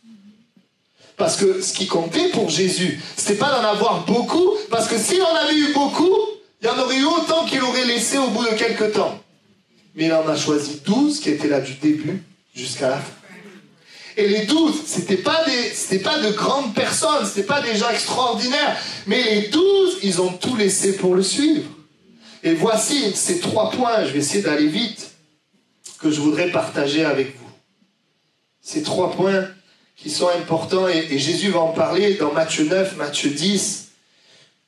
Parce que ce qui comptait pour Jésus, c'était pas d'en avoir beaucoup, parce que s'il en avait eu beaucoup, il y en aurait eu autant qu'il aurait laissé au bout de quelques temps. Mais il en a choisi 12 qui étaient là du début jusqu'à la fin. Et les 12, c'était pas de grandes personnes, c'était pas des gens extraordinaires, mais les 12, ils ont tout laissé pour le suivre. Et voici ces 3 points, je vais essayer d'aller vite, que je voudrais partager avec vous. Ces 3 points qui sont importants, et Jésus va en parler dans Matthieu 9, Matthieu 10.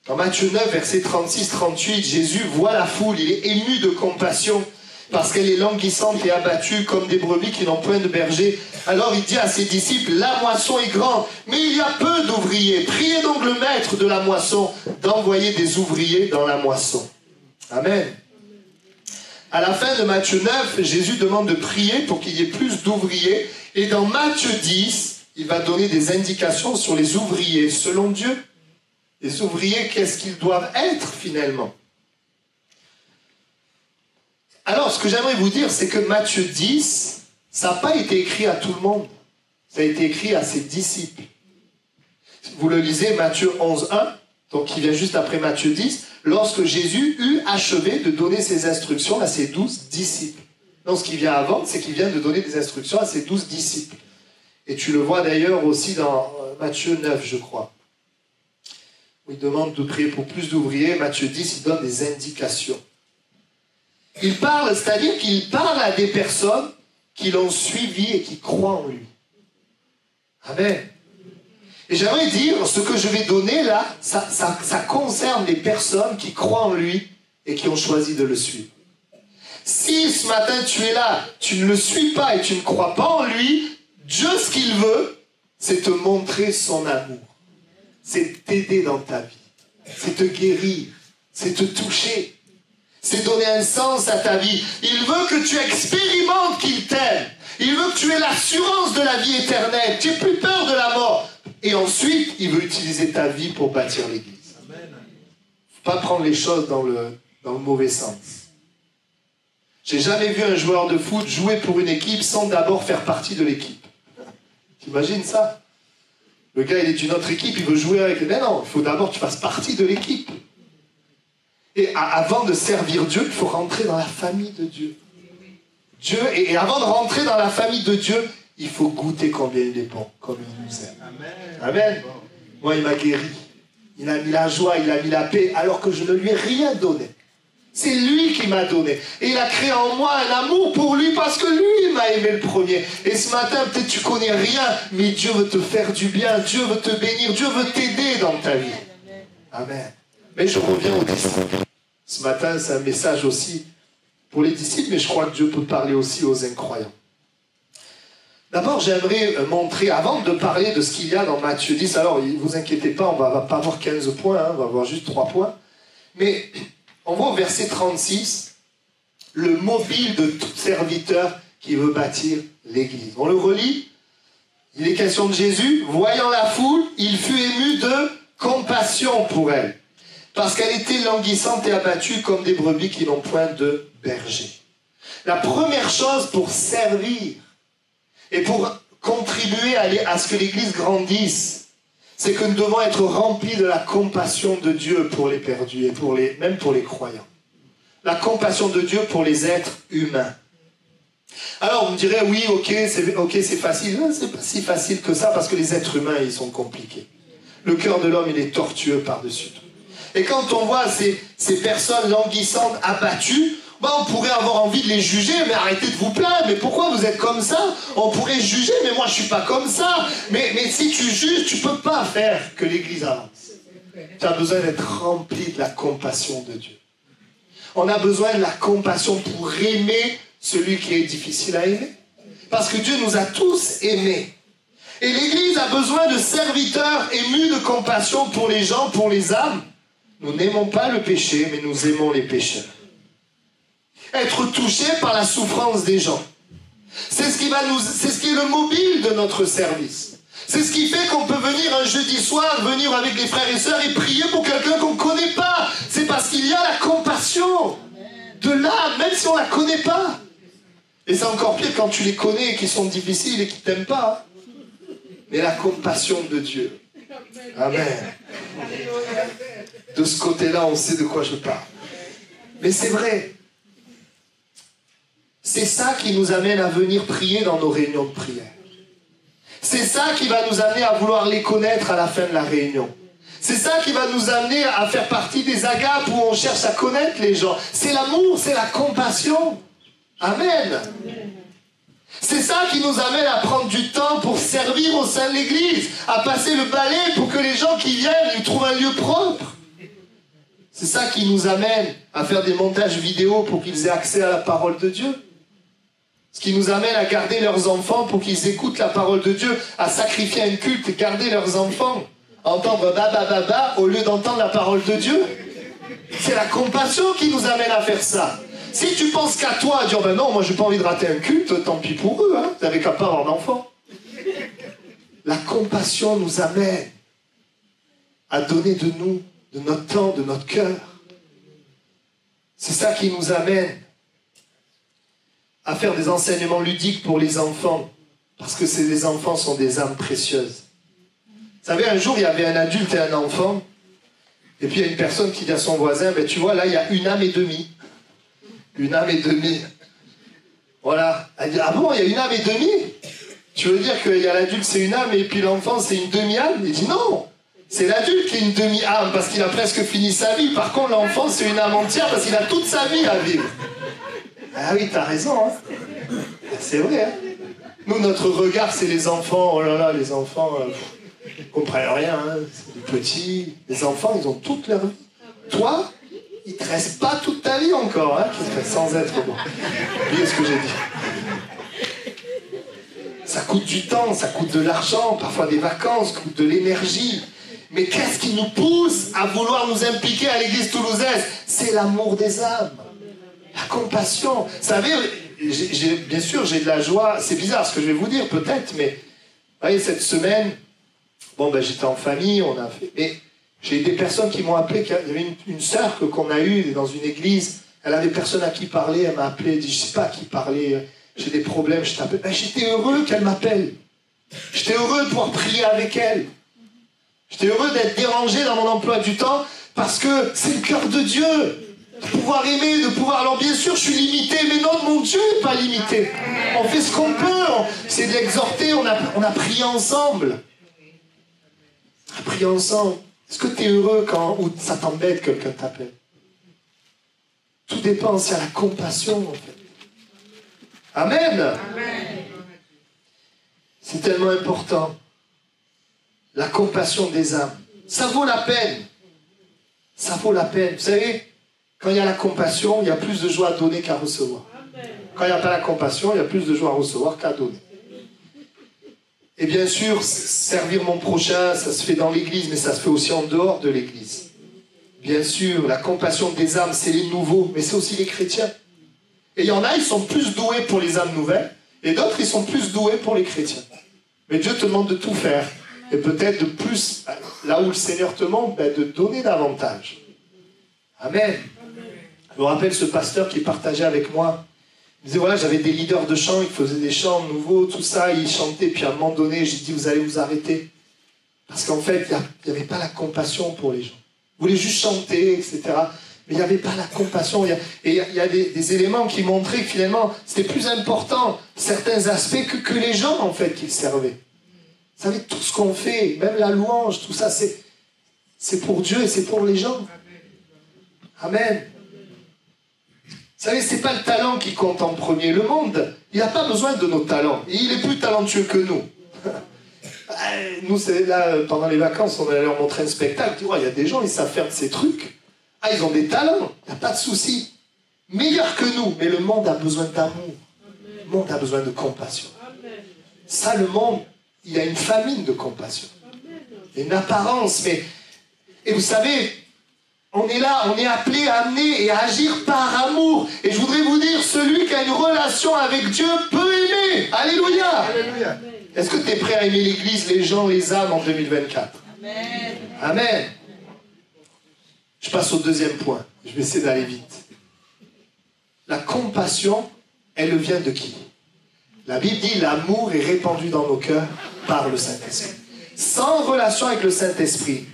Dans Matthieu 9, versets 36-38, Jésus voit la foule, il est ému de compassion, parce qu'elle est languissante et abattue comme des brebis qui n'ont point de berger. Alors il dit à ses disciples, la moisson est grande, mais il y a peu d'ouvriers. Priez donc le maître de la moisson d'envoyer des ouvriers dans la moisson. Amen. À la fin de Matthieu 9, Jésus demande de prier pour qu'il y ait plus d'ouvriers. Et dans Matthieu 10, il va donner des indications sur les ouvriers selon Dieu. Les ouvriers, qu'est-ce qu'ils doivent être finalement? Alors, ce que j'aimerais vous dire, c'est que Matthieu 10, ça n'a pas été écrit à tout le monde. Ça a été écrit à ses disciples. Vous le lisez, Matthieu 11:1, donc qui vient juste après Matthieu 10, lorsque Jésus eut achevé de donner ses instructions à ses 12 disciples. Non, ce qui vient avant, c'est qu'il vient de donner des instructions à ses 12 disciples. Et tu le vois d'ailleurs aussi dans Matthieu 9, je crois. Où il demande de prier pour plus d'ouvriers. Matthieu 10, il donne des indications. Il parle, c'est-à-dire qu'il parle à des personnes qui l'ont suivi et qui croient en lui. Amen. Et j'aimerais dire, ce que je vais donner là, ça concerne les personnes qui croient en lui et qui ont choisi de le suivre. Si ce matin tu es là, tu ne le suis pas et tu ne crois pas en lui, Dieu, ce qu'il veut, c'est te montrer son amour. C'est t'aider dans ta vie. C'est te guérir. C'est te toucher. C'est donner un sens à ta vie. Il veut que tu expérimentes qu'il t'aime. Il veut que tu aies l'assurance de la vie éternelle. Tu n'aies plus peur de la mort. Et ensuite, il veut utiliser ta vie pour bâtir l'église. Il ne faut pas prendre les choses dans le mauvais sens. J'ai jamais vu un joueur de foot jouer pour une équipe sans d'abord faire partie de l'équipe. T'imagines ça? Le gars, il est d'une autre équipe, il veut jouer avec... Mais non, il faut d'abord que tu fasses partie de l'équipe. Et avant de servir Dieu, il faut rentrer dans la famille de Dieu. Et avant de rentrer dans la famille de Dieu, il faut goûter combien il est bon, comme il nous aime. Amen. Moi, il m'a guéri. Il a mis la joie, il a mis la paix, alors que je ne lui ai rien donné. C'est lui qui m'a donné. Et il a créé en moi un amour pour lui parce que lui, il m'a aimé le premier. Et ce matin, peut-être tu connais rien, mais Dieu veut te faire du bien, Dieu veut te bénir, Dieu veut t'aider dans ta vie. Amen. Mais je reviens aux disciples. Ce matin, c'est un message aussi pour les disciples, mais je crois que Dieu peut parler aussi aux incroyants. D'abord, j'aimerais montrer, avant de parler de ce qu'il y a dans Matthieu 10, alors ne vous inquiétez pas, on ne va pas avoir 15 points, on va avoir juste 3 points, mais on voit au verset 36, le mobile de tout serviteur qui veut bâtir l'église. On le relit, il est question de Jésus, voyant la foule, il fut ému de compassion pour elle, parce qu'elle était languissante et abattue comme des brebis qui n'ont point de berger. La première chose pour servir et pour contribuer à ce que l'église grandisse, c'est que nous devons être remplis de la compassion de Dieu pour les perdus et même pour les croyants. La compassion de Dieu pour les êtres humains. Alors vous me direz, oui, ok, c'est facile. Non, c'est pas si facile que ça parce que les êtres humains, ils sont compliqués. Le cœur de l'homme, il est tortueux par-dessus tout. Et quand on voit ces personnes languissantes, abattues, on pourrait avoir envie de les juger, mais arrêtez de vous plaindre, mais pourquoi vous êtes comme ça? On pourrait juger, mais moi je suis pas comme ça. Mais si tu juges, tu peux pas faire que l'église avance. Tu as besoin d'être rempli de la compassion de Dieu. On a besoin de la compassion pour aimer celui qui est difficile à aimer. Parce que Dieu nous a tous aimés. Et l'église a besoin de serviteurs émus de compassion pour les gens, pour les âmes. Nous n'aimons pas le péché, mais nous aimons les pécheurs. Être touché par la souffrance des gens. C'est ce qui est le mobile de notre service. C'est ce qui fait qu'on peut venir un jeudi soir, venir avec les frères et sœurs et prier pour quelqu'un qu'on ne connaît pas. C'est parce qu'il y a la compassion de l'âme, même si on ne la connaît pas. Et c'est encore pire quand tu les connais et qu'ils sont difficiles et qu'ils ne t'aiment pas. Mais la compassion de Dieu. Amen. De ce côté-là, on sait de quoi je parle. Mais c'est vrai. C'est ça qui nous amène à venir prier dans nos réunions de prière. C'est ça qui va nous amener à vouloir les connaître à la fin de la réunion. C'est ça qui va nous amener à faire partie des agapes où on cherche à connaître les gens. C'est l'amour, c'est la compassion. Amen. C'est ça qui nous amène à prendre du temps pour servir au sein de l'église, à passer le balai pour que les gens qui viennent ils trouvent un lieu propre. C'est ça qui nous amène à faire des montages vidéo pour qu'ils aient accès à la parole de Dieu. Ce qui nous amène à garder leurs enfants pour qu'ils écoutent la parole de Dieu, à sacrifier un culte et garder leurs enfants, à entendre ba au lieu d'entendre la parole de Dieu. C'est la compassion qui nous amène à faire ça. Si tu penses qu'à toi, à dire ben non, moi j'ai pas envie de rater un culte, tant pis pour eux, hein, vous n'avez qu'à pas avoir d'enfants. La compassion nous amène à donner de nous, de notre temps, de notre cœur. C'est ça qui nous amène à faire des enseignements ludiques pour les enfants, parce que les enfants sont des âmes précieuses. Vous savez, un jour, il y avait un adulte et un enfant, et puis il y a une personne qui dit à son voisin, ben, tu vois, là, il y a une âme et demie. Une âme et demie. Voilà. Elle dit, ah bon, il y a une âme et demie? Tu veux dire qu'il y a l'adulte, c'est une âme, et puis l'enfant, c'est une demi-âme? Il dit, non, c'est l'adulte qui est une demi-âme, parce qu'il a presque fini sa vie. Par contre, l'enfant, c'est une âme entière, parce qu'il a toute sa vie à vivre. Ah oui, t'as raison, hein. C'est vrai, hein. Nous, notre regard, c'est les enfants. Oh là là, les enfants, ils ne comprennent rien, hein. C'est des petits. Les enfants, ils ont toute leur vie. Toi, il ne te reste pas toute ta vie encore, hein, sans être bon. Oubliez ce que j'ai dit. Ça coûte du temps, ça coûte de l'argent, parfois des vacances, ça coûte de l'énergie. Mais qu'est-ce qui nous pousse à vouloir nous impliquer à l'église toulousaise? C'est l'amour des âmes. La compassion. Vous savez, bien sûr, j'ai de la joie. C'est bizarre ce que je vais vous dire, peut-être, mais vous voyez, cette semaine, bon, ben, j'étais en famille, on a fait. Mais j'ai des personnes qui m'ont appelé. Il y avait une sœur qu'on a eue dans une église. Elle avait personne à qui parler. Elle m'a appelé. Elle dit, je ne sais pas à qui parler. J'ai des problèmes. Je t'appelle. Ben, j'étais heureux qu'elle m'appelle. J'étais heureux de pouvoir prier avec elle. J'étais heureux d'être dérangé dans mon emploi du temps parce que c'est le cœur de Dieu. De pouvoir aimer, de pouvoir... Alors bien sûr, je suis limité, mais non, mon Dieu n'est pas limité. On fait ce qu'on peut. C'est de l'exhorter. On a prié ensemble. On a prié ensemble. Est-ce que tu es heureux quand ou ça t'embête quelqu'un t'appelle? Tout dépend, c'est à la compassion, en fait. Amen. Amen. C'est tellement important. La compassion des âmes. Ça vaut la peine. Ça vaut la peine. Vous savez, quand il y a la compassion, il y a plus de joie à donner qu'à recevoir. Quand il n'y a pas la compassion, il y a plus de joie à recevoir qu'à donner. Et bien sûr, servir mon prochain, ça se fait dans l'église, mais ça se fait aussi en dehors de l'église. Bien sûr, la compassion des âmes, c'est les nouveaux, mais c'est aussi les chrétiens. Et il y en a, ils sont plus doués pour les âmes nouvelles, et d'autres, ils sont plus doués pour les chrétiens. Mais Dieu te demande de tout faire. Et peut-être de plus, là où le Seigneur te demande, de donner davantage. Amen. Je me rappelle ce pasteur qui partageait avec moi. Il disait, voilà, j'avais des leaders de chant, ils faisaient des chants nouveaux, tout ça, ils chantaient, puis à un moment donné, j'ai dit, vous allez vous arrêter. Parce qu'en fait, il n'y avait pas la compassion pour les gens. Vous voulez juste chanter, etc. Mais il n'y avait pas la compassion. Et il y a des éléments qui montraient que finalement, c'était plus important, certains aspects, que les gens, en fait, qu'ils servaient. Vous savez, tout ce qu'on fait, même la louange, tout ça, c'est pour Dieu et c'est pour les gens. Amen. Vous savez, c'est pas le talent qui compte en premier. Le monde, il n'a pas besoin de nos talents. Et il est plus talentueux que nous. Nous, c'est là, pendant les vacances, on allait leur montrer un spectacle. Tu vois, il y a des gens, ils savent faire de ces trucs. Ah, ils ont des talents, il n'y a pas de souci. Meilleurs que nous, mais le monde a besoin d'amour. Le monde a besoin de compassion. Ça, le monde, il y a une famine de compassion. Une apparence, mais... Et vous savez, on est là, on est appelé à amener et à agir par amour. Et je voudrais vous dire, celui qui a une relation avec Dieu peut aimer. Alléluia. Alléluia. Est-ce que tu es prêt à aimer l'Église, les gens, les âmes en 2024? Amen. Amen. Je passe au deuxième point. Je vais essayer d'aller vite. La compassion, elle vient de qui? La Bible dit, l'amour est répandu dans nos cœurs par le Saint-Esprit. Sans relation avec le Saint-Esprit,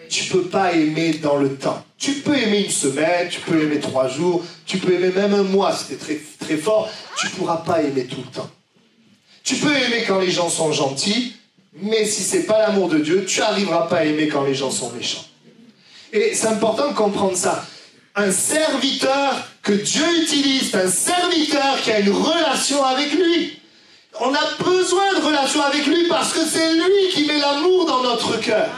tu ne peux pas aimer dans le temps. Tu peux aimer une semaine, tu peux aimer 3 jours, tu peux aimer même un mois si tu es très, très fort. Tu ne pourras pas aimer tout le temps. Tu peux aimer quand les gens sont gentils, mais si ce n'est pas l'amour de Dieu, tu n'arriveras pas à aimer quand les gens sont méchants. Et c'est important de comprendre ça. Un serviteur que Dieu utilise, c'est un serviteur qui a une relation avec lui. On a besoin de relation avec lui parce que c'est lui qui met l'amour dans notre cœur.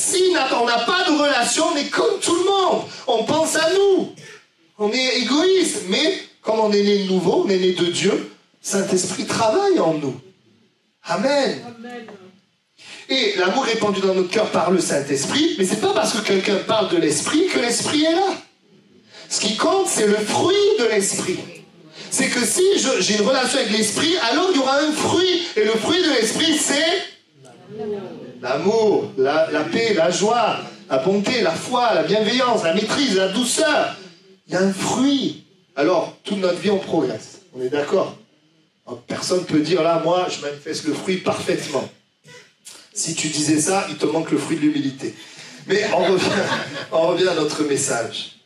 Si on n'a pas de relation, on est comme tout le monde. On pense à nous. On est égoïste. Mais comme on est né de nouveau, on est né de Dieu, Saint-Esprit travaille en nous. Amen. Amen. Et l'amour répandu dans notre cœur par le Saint-Esprit, mais c'est pas parce que quelqu'un parle de l'Esprit que l'Esprit est là. Ce qui compte, c'est le fruit de l'Esprit. C'est que si j'ai une relation avec l'Esprit, alors il y aura un fruit. Et le fruit de l'Esprit, c'est l'amour, la paix, la joie, la bonté, la foi, la bienveillance, la maîtrise, la douceur. Il y a un fruit. Alors, toute notre vie, on progresse. On est d'accord? Personne ne peut dire, là, moi, je manifeste le fruit parfaitement. Si tu disais ça, il te manque le fruit de l'humilité. Mais on revient à notre message.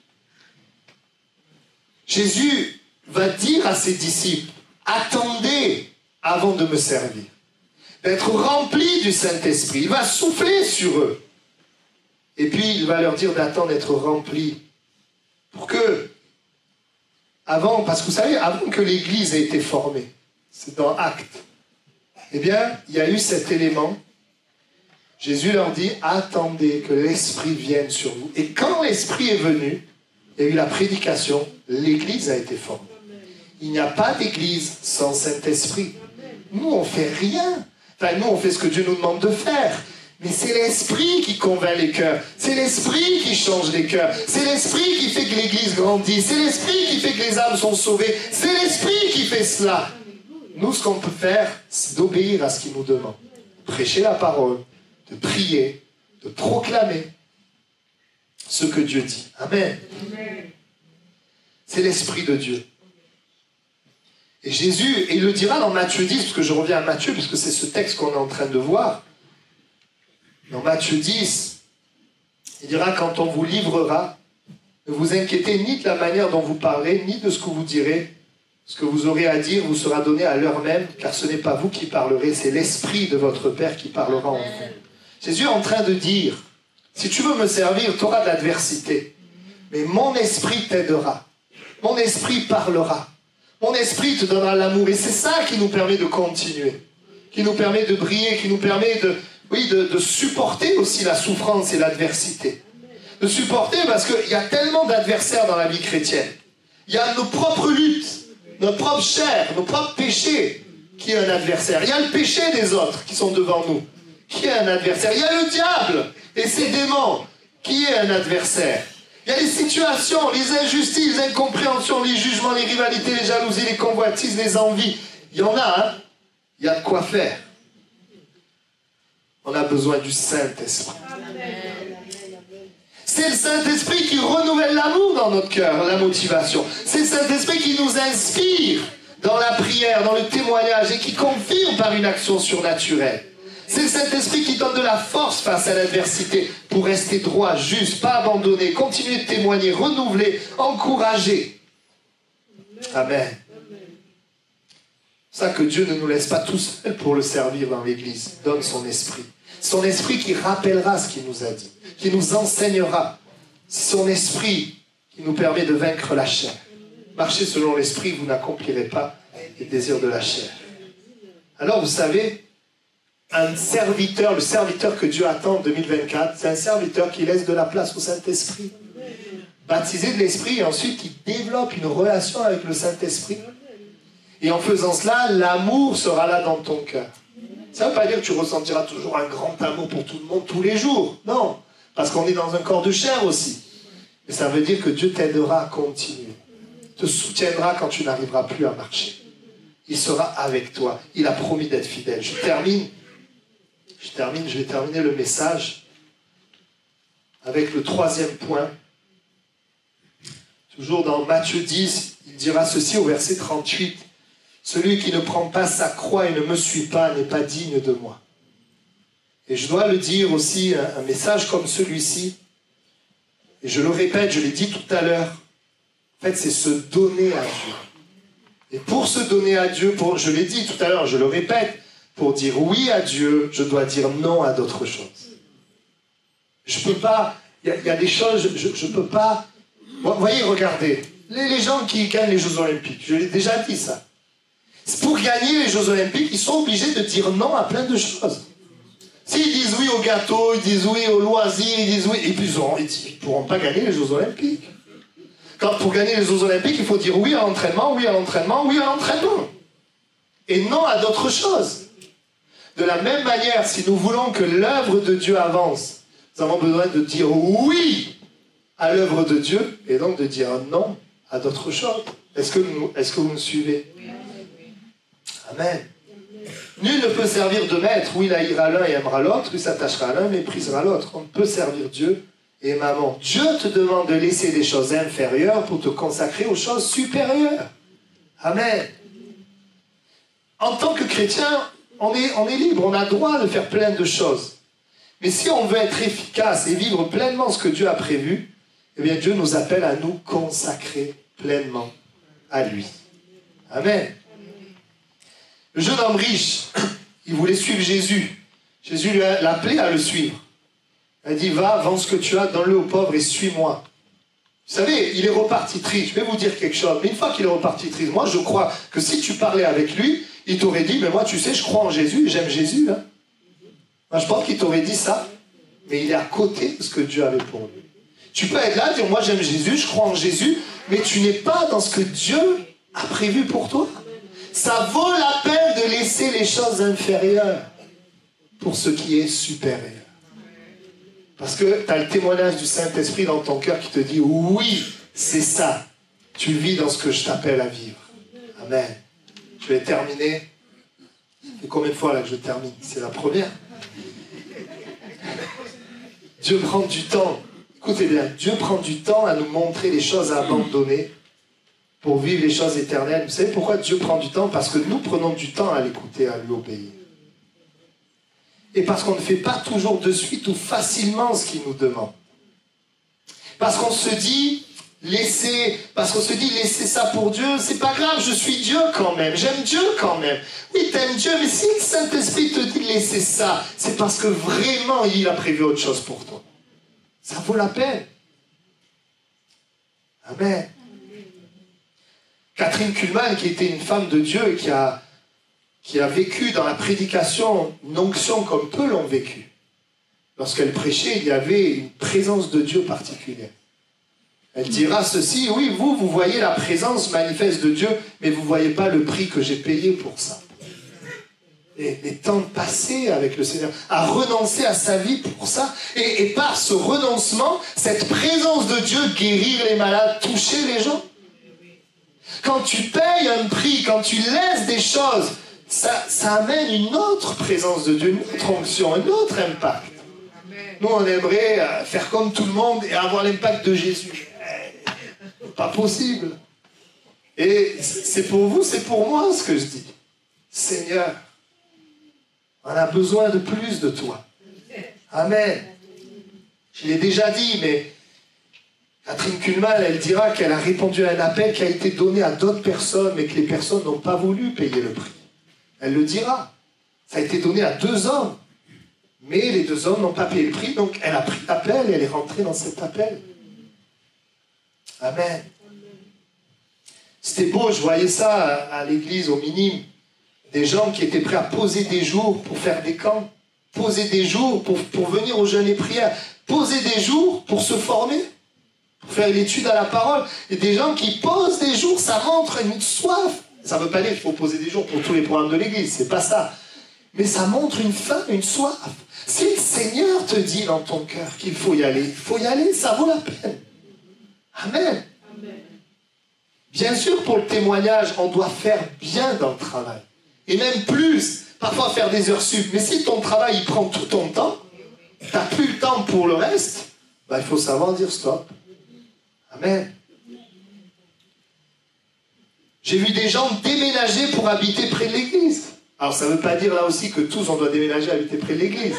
Jésus va dire à ses disciples, attendez avant de me servir. D'être remplis du Saint-Esprit. Il va souffler sur eux. Et puis, il va leur dire d'attendre d'être remplis. Pour que, parce que vous savez, avant que l'Église ait été formée, c'est dans Actes, eh bien, il y a eu cet élément. Jésus leur dit, attendez que l'Esprit vienne sur vous. Et quand l'Esprit est venu, il y a eu la prédication, l'Église a été formée. Il n'y a pas d'Église sans Saint-Esprit. Nous, on ne fait rien. Enfin, nous, on fait ce que Dieu nous demande de faire. Mais c'est l'Esprit qui convainc les cœurs. C'est l'Esprit qui change les cœurs. C'est l'Esprit qui fait que l'Église grandit. C'est l'Esprit qui fait que les âmes sont sauvées. C'est l'Esprit qui fait cela. Nous, ce qu'on peut faire, c'est d'obéir à ce qu'il nous demande. Prêcher la parole, de prier, de proclamer ce que Dieu dit. Amen. C'est l'Esprit de Dieu. Et Jésus, et il le dira dans Matthieu 10, parce que je reviens à Matthieu, parce que c'est ce texte qu'on est en train de voir. Dans Matthieu 10, il dira, quand on vous livrera, ne vous inquiétez ni de la manière dont vous parlerez, ni de ce que vous direz. Ce que vous aurez à dire vous sera donné à l'heure même, car ce n'est pas vous qui parlerez, c'est l'Esprit de votre Père qui parlera en vous. Jésus est en train de dire, si tu veux me servir, tu auras de l'adversité. Mais mon Esprit t'aidera. Mon Esprit parlera. Mon Esprit te donnera l'amour. Et c'est ça qui nous permet de continuer. Qui nous permet de briller, qui nous permet de supporter aussi la souffrance et l'adversité. De supporter parce qu'il y a tellement d'adversaires dans la vie chrétienne. Il y a nos propres luttes, notre propre chair, nos propres péchés qui est un adversaire. Il y a le péché des autres qui sont devant nous, qui est un adversaire. Il y a le diable et ses démons qui est un adversaire. Il y a les situations, les injustices, les incompréhensions, les jugements, les rivalités, les jalousies, les convoitises, les envies. Il y en a, hein? Il y a de quoi faire. On a besoin du Saint-Esprit. C'est le Saint-Esprit qui renouvelle l'amour dans notre cœur, la motivation. C'est le Saint-Esprit qui nous inspire dans la prière, dans le témoignage et qui confirme par une action surnaturelle. C'est le Saint-Esprit qui donne de la force face à l'adversité pour rester droit, juste, pas abandonner, continuer de témoigner, renouveler, encourager. Amen. C'est ça que Dieu ne nous laisse pas tout seul pour le servir dans l'Église. Il donne son Esprit. Son Esprit qui rappellera ce qu'il nous a dit, qui nous enseignera. C'est son Esprit qui nous permet de vaincre la chair. Marchez selon l'Esprit, vous n'accomplirez pas les désirs de la chair. Alors, vous savez, un serviteur, le serviteur que Dieu attend en 2024, c'est un serviteur qui laisse de la place au Saint-Esprit. Baptisé de l'Esprit et ensuite qui développe une relation avec le Saint-Esprit. Et en faisant cela, l'amour sera là dans ton cœur. Ça ne veut pas dire que tu ressentiras toujours un grand amour pour tout le monde tous les jours. Non, parce qu'on est dans un corps de chair aussi. Mais ça veut dire que Dieu t'aidera à continuer. Te soutiendra quand tu n'arriveras plus à marcher. Il sera avec toi. Il a promis d'être fidèle. Je vais terminer le message avec le troisième point. Toujours dans Matthieu 10, il dira ceci au verset 38. Celui qui ne prend pas sa croix et ne me suit pas n'est pas digne de moi. Et je dois le dire aussi, un message comme celui-ci, et je le répète, je l'ai dit tout à l'heure, en fait c'est se donner à Dieu. Et pour se donner à Dieu, je l'ai dit tout à l'heure, je le répète, pour dire oui à Dieu, je dois dire non à d'autres choses. Je peux pas, il y a des choses, je peux pas. Vous voyez, regardez, les gens qui gagnent les Jeux Olympiques, je l'ai déjà dit ça. Pour gagner les Jeux Olympiques, ils sont obligés de dire non à plein de choses. S'ils disent oui au gâteau, ils disent oui au loisir, ils disent oui, et puis ils ne pourront pas gagner les Jeux Olympiques. Pour gagner les Jeux Olympiques, il faut dire oui à l'entraînement, oui à l'entraînement, oui à l'entraînement. Et non à d'autres choses. De la même manière, si nous voulons que l'œuvre de Dieu avance, nous avons besoin de dire oui à l'œuvre de Dieu et donc de dire non à d'autres choses. Est-ce que vous me suivez? Amen. Nul ne peut servir de maître. Oui, il haïra l'un et aimera l'autre. Il s'attachera à l'un et méprisera l'autre. On ne peut servir Dieu et maman. Dieu te demande de laisser des choses inférieures pour te consacrer aux choses supérieures. Amen. En tant que chrétien, on est libre. On a le droit de faire plein de choses. Mais si on veut être efficace et vivre pleinement ce que Dieu a prévu, eh bien Dieu nous appelle à nous consacrer pleinement à lui. Amen. Le jeune homme riche, il voulait suivre Jésus. Jésus l'a appelé à le suivre. Il a dit, va, vends ce que tu as, donne-le aux pauvres et suis-moi. Vous savez, il est reparti triste. Je vais vous dire quelque chose. Mais une fois qu'il est reparti triste, moi je crois que si tu parlais avec lui, il t'aurait dit, mais moi tu sais, je crois en Jésus, j'aime Jésus. Hein. Moi, je pense qu'il t'aurait dit ça. Mais il est à côté de ce que Dieu avait pour lui. Tu peux être là, dire, moi j'aime Jésus, je crois en Jésus, mais tu n'es pas dans ce que Dieu a prévu pour toi. Ça vaut la peine de laisser les choses inférieures pour ce qui est supérieur. Parce que tu as le témoignage du Saint-Esprit dans ton cœur qui te dit, oui, c'est ça. Tu vis dans ce que je t'appelle à vivre. Amen. Je vais terminer. Et combien de fois là que je termine? C'est la première. Dieu prend du temps. Écoutez bien, Dieu prend du temps à nous montrer les choses à abandonner pour vivre les choses éternelles. Vous savez pourquoi Dieu prend du temps? Parce que nous prenons du temps à l'écouter, à lui obéir. Et parce qu'on ne fait pas toujours de suite ou facilement ce qu'il nous demande. Parce qu'on se dit, laissez ça pour Dieu, c'est pas grave, je suis Dieu quand même, j'aime Dieu quand même. Oui, t'aimes Dieu, mais si le Saint-Esprit te dit de laisser ça, c'est parce que vraiment il a prévu autre chose pour toi. Ça vaut la peine. Amen. Catherine Kuhlman, qui était une femme de Dieu et qui a vécu dans la prédication une onction comme peu l'ont vécu. Lorsqu'elle prêchait, il y avait une présence de Dieu particulière. Elle dira ceci, oui, vous voyez la présence manifeste de Dieu, mais vous ne voyez pas le prix que j'ai payé pour ça. Et les temps passés avec le Seigneur, à renoncer à sa vie pour ça, et par ce renoncement, cette présence de Dieu guérir les malades, toucher les gens. Quand tu payes un prix, quand tu laisses des choses, ça amène une autre présence de Dieu, une autre onction, un autre impact. Nous, on aimerait faire comme tout le monde et avoir l'impact de Jésus. Pas possible. Et c'est pour vous, c'est pour moi ce que je dis. Seigneur, on a besoin de plus de toi. Amen. Je l'ai déjà dit, mais Catherine Kuhlman, elle dira qu'elle a répondu à un appel qui a été donné à d'autres personnes, mais que les personnes n'ont pas voulu payer le prix. Elle le dira. Ça a été donné à 2 hommes. Mais les 2 hommes n'ont pas payé le prix, donc elle a pris l'appel et elle est rentrée dans cet appel. Amen. C'était beau, je voyais ça à l'église, au minime. Des gens qui étaient prêts à poser des jours pour faire des camps. Poser des jours pour venir aux jeûnes et prières. Poser des jours pour se former. Pour faire l'étude à la parole. Et des gens qui posent des jours, ça montre une soif. Ça ne veut pas dire qu'il faut poser des jours pour tous les programmes de l'église, c'est pas ça. Mais ça montre une faim, une soif. Si le Seigneur te dit dans ton cœur qu'il faut y aller, ça vaut la peine. Amen. Bien sûr, pour le témoignage, on doit faire bien dans le travail. Et même plus, parfois faire des heures sup. Mais si ton travail, il prend tout ton temps, tu n'as plus le temps pour le reste, il faut savoir dire stop. Amen. J'ai vu des gens déménager pour habiter près de l'église. Alors ça ne veut pas dire là aussi que tous on doit déménager habiter près de l'église.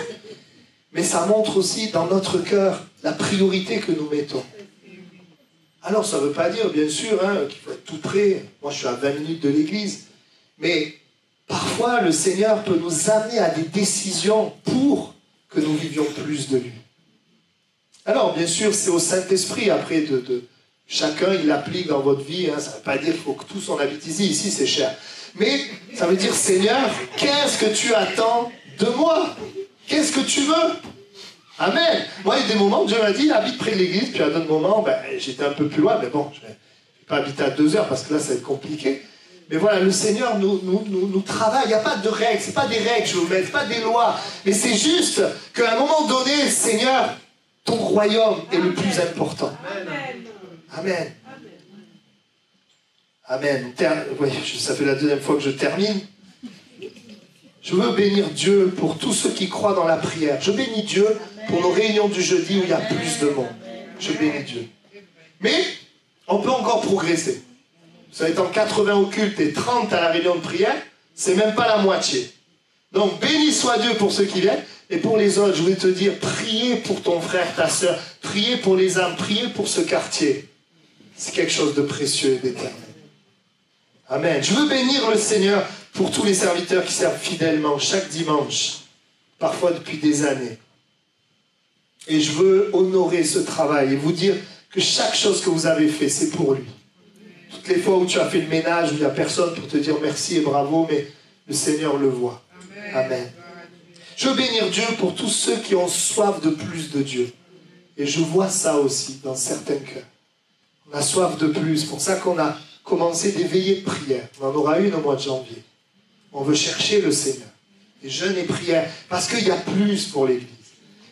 Mais ça montre aussi dans notre cœur la priorité que nous mettons. Alors ça ne veut pas dire bien sûr qu'il faut être tout près. Moi je suis à 20 minutes de l'église. Mais parfois le Seigneur peut nous amener à des décisions pour que nous vivions plus de lui. Alors bien sûr c'est au Saint-Esprit après de chacun il l'applique dans votre vie. Ça ne veut pas dire qu'il faut que tous on habite ici. Ici c'est cher. Mais ça veut dire, Seigneur, qu'est-ce que tu attends de moi? Qu'est-ce que tu veux? Amen. Moi, il y a des moments où Dieu m'a dit, il habite près de l'église, puis à d'autres moments, j'étais un peu plus loin, mais bon, je ne vais pas habiter à 2 heures parce que là, ça va être compliqué. Mais voilà, le Seigneur nous travaille. Il n'y a pas de règles, ce n'est pas des règles, je vous mets, pas des lois. Mais c'est juste qu'à un moment donné, Seigneur, ton royaume est le plus important. Amen. Amen. Oui, ça fait la 2e fois que je termine. Je veux bénir Dieu pour tous ceux qui croient dans la prière. Je bénis Dieu pour nos réunions du jeudi où il y a plus de monde. Je bénis Dieu. Mais on peut encore progresser. Ça va être en 80 au culte et 30 à la réunion de prière. C'est même pas la moitié. Donc béni soit Dieu pour ceux qui viennent. Et pour les autres, je voulais te dire, priez pour ton frère, ta soeur. Priez pour les âmes. Priez pour ce quartier. C'est quelque chose de précieux et d'éternel. Amen. Je veux bénir le Seigneur pour tous les serviteurs qui servent fidèlement chaque dimanche, parfois depuis des années. Et je veux honorer ce travail et vous dire que chaque chose que vous avez fait, c'est pour lui. Toutes les fois où tu as fait le ménage, où il n'y a personne pour te dire merci et bravo, mais le Seigneur le voit. Amen. Je veux bénir Dieu pour tous ceux qui ont soif de plus de Dieu. Et je vois ça aussi dans certains cœurs. On a soif de plus. C'est pour ça qu'on a commencé des veillées de prière. On en aura une au mois de janvier. On veut chercher le Seigneur. Des jeûnes et prières. Parce qu'il y a plus pour l'Église.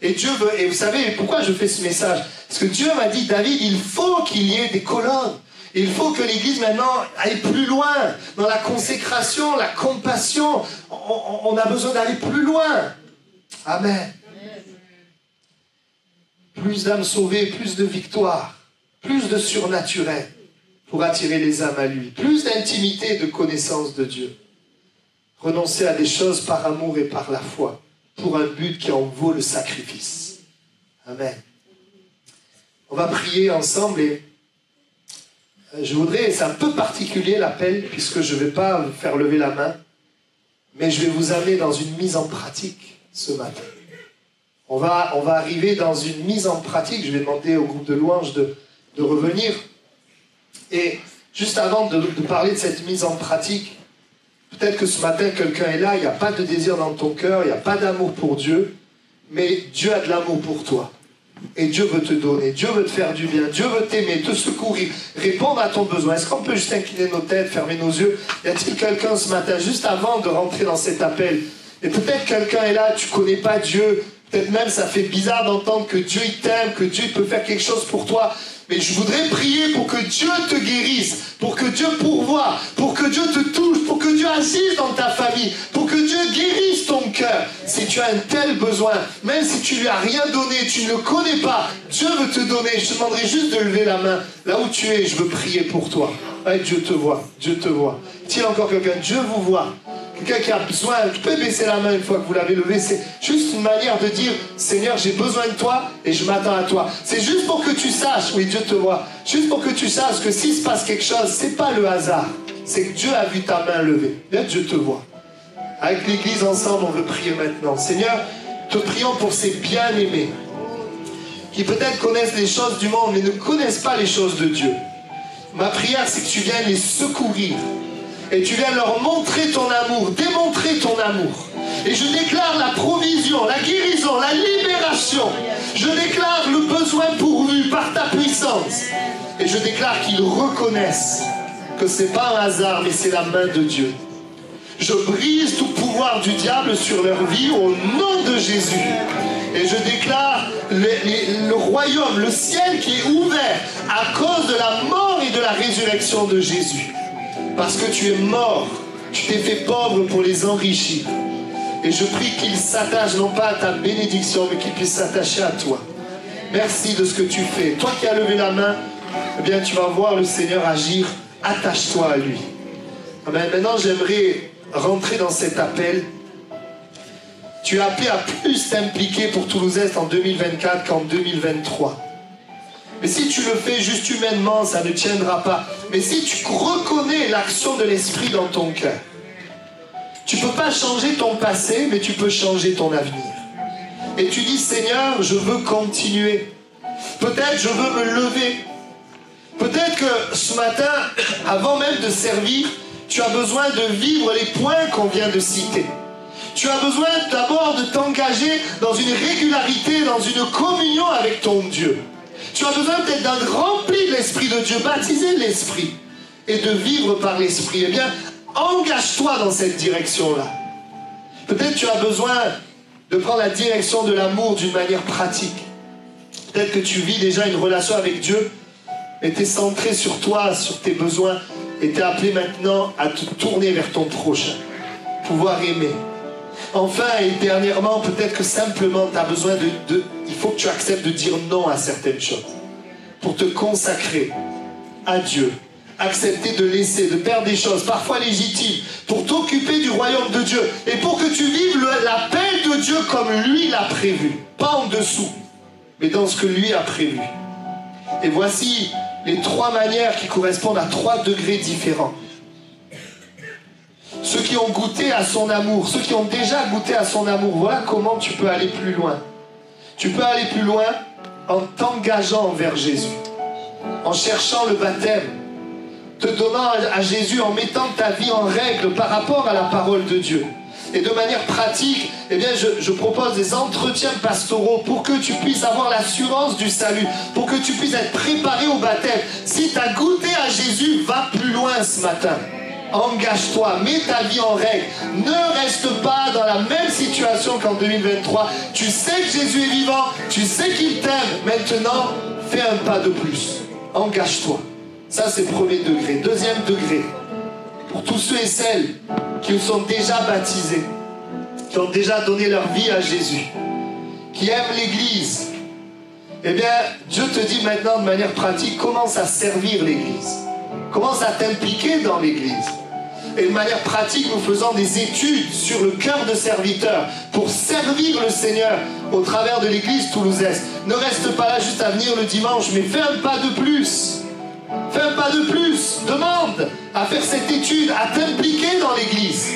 Et Dieu veut... Et vous savez pourquoi je fais ce message? Parce que Dieu m'a dit, David, il faut qu'il y ait des colonnes. Il faut que l'Église maintenant aille plus loin. Dans la consécration, la compassion. On a besoin d'aller plus loin. Amen. Plus d'âmes sauvées, plus de victoires. Plus de surnaturel. Pour attirer les âmes à lui. Plus d'intimité et de connaissance de Dieu. Renoncer à des choses par amour et par la foi, pour un but qui en vaut le sacrifice. Amen. On va prier ensemble et je voudrais, c'est un peu particulier l'appel, puisque je ne vais pas vous faire lever la main, mais je vais vous amener dans une mise en pratique ce matin. On va arriver dans une mise en pratique. Je vais demander au groupe de louanges de revenir. Et juste avant de parler de cette mise en pratique, peut-être que ce matin, quelqu'un est là, il n'y a pas de désir dans ton cœur, il n'y a pas d'amour pour Dieu, mais Dieu a de l'amour pour toi. Et Dieu veut te donner, Dieu veut te faire du bien, Dieu veut t'aimer, te secourir, répondre à ton besoin. Est-ce qu'on peut juste incliner nos têtes, fermer nos yeux? Y a-t-il quelqu'un ce matin, juste avant de rentrer dans cet appel? Et peut-être quelqu'un est là, tu ne connais pas Dieu, peut-être même ça fait bizarre d'entendre que Dieu il t'aime, que Dieu peut faire quelque chose pour toi. Mais je voudrais prier pour que Dieu te guérisse, pour que Dieu pourvoie, pour que Dieu te touche, pour que Dieu agisse dans ta famille, pour que Dieu guérisse ton cœur. Si tu as un tel besoin, même si tu lui as rien donné, tu ne le connais pas, Dieu veut te donner. Je te demanderai juste de lever la main là où tu es, je veux prier pour toi. Ouais, Dieu te voit, Dieu te voit. Est-il encore quelqu'un? Dieu vous voit. Quelqu'un qui a besoin, tu peux baisser la main une fois que vous l'avez levé. C'est juste une manière de dire, Seigneur, j'ai besoin de toi et je m'attends à toi. C'est juste pour que tu saches, oui, Dieu te voit, juste pour que tu saches que s'il se passe quelque chose, c'est pas le hasard. C'est que Dieu a vu ta main levée. Là, Dieu te voit. Avec l'Église ensemble, on veut prier maintenant. Seigneur, te prions pour ces bien-aimés qui peut-être connaissent les choses du monde mais ne connaissent pas les choses de Dieu. Ma prière, c'est que tu viennes les secourir. Et tu viens leur montrer ton amour, démontrer ton amour. Et je déclare la provision, la guérison, la libération. Je déclare le besoin pourvu par ta puissance. Et je déclare qu'ils reconnaissent que ce n'est pas un hasard, mais c'est la main de Dieu. Je brise tout pouvoir du diable sur leur vie au nom de Jésus. Et je déclare le royaume, le ciel qui est ouvert à cause de la mort et de la résurrection de Jésus. Parce que tu es mort, tu t'es fait pauvre pour les enrichir. Et je prie qu'ils s'attachent non pas à ta bénédiction, mais qu'ils puissent s'attacher à toi. Merci de ce que tu fais. Toi qui as levé la main, eh bien tu vas voir le Seigneur agir. Attache-toi à lui. Amen. Maintenant, j'aimerais rentrer dans cet appel. Tu es appelé à plus t'impliquer pour Toulouse-Est en 2024 qu'en 2023. Mais si tu le fais juste humainement, ça ne tiendra pas. Mais si tu reconnais l'action de l'Esprit dans ton cœur, tu ne peux pas changer ton passé, mais tu peux changer ton avenir. Et tu dis, Seigneur, je veux continuer. Peut-être je veux me lever. Peut-être que ce matin, avant même de servir, tu as besoin de vivre les points qu'on vient de citer. Tu as besoin d'abord de t'engager dans une régularité, dans une communion avec ton Dieu. Tu as besoin peut-être d'être rempli de l'Esprit de Dieu, baptisé de l'Esprit, et de vivre par l'Esprit. Eh bien, engage-toi dans cette direction-là. Peut-être tu as besoin de prendre la direction de l'amour d'une manière pratique. Peut-être que tu vis déjà une relation avec Dieu, mais tu es centré sur toi, sur tes besoins, et tu es appelé maintenant à te tourner vers ton prochain, pouvoir aimer. Enfin et dernièrement, peut-être que simplement tu as besoin il faut que tu acceptes de dire non à certaines choses pour te consacrer à Dieu. Accepter de laisser, de perdre des choses, parfois légitimes, pour t'occuper du royaume de Dieu et pour que tu vives l'appel de Dieu comme lui l'a prévu. Pas en dessous, mais dans ce que lui a prévu. Et voici les 3 manières qui correspondent à 3 degrés différents. Ceux qui ont goûté à son amour, ceux qui ont déjà goûté à son amour, voilà comment tu peux aller plus loin. Tu peux aller plus loin en t'engageant envers Jésus, en cherchant le baptême, te donnant à Jésus, en mettant ta vie en règle par rapport à la parole de Dieu. Et de manière pratique, eh bien, je propose des entretiens pastoraux pour que tu puisses avoir l'assurance du salut, pour que tu puisses être préparé au baptême. Si tu as goûté à Jésus, va plus loin ce matin. Engage-toi, mets ta vie en règle. Ne reste pas dans la même situation qu'en 2023. Tu sais que Jésus est vivant, tu sais qu'il t'aime. Maintenant, fais un pas de plus. Engage-toi. Ça, c'est le premier degré. Deuxième degré, pour tous ceux et celles qui sont déjà baptisés, qui ont déjà donné leur vie à Jésus, qui aiment l'Église, eh bien, Dieu te dit maintenant de manière pratique, commence à servir l'Église. Commence à t'impliquer dans l'Église. Et de manière pratique, nous faisons des études sur le cœur de serviteur pour servir le Seigneur au travers de l'Église toulousaise. Ne reste pas là juste à venir le dimanche, mais fais un pas de plus. Fais un pas de plus. Demande à faire cette étude, à t'impliquer dans l'Église.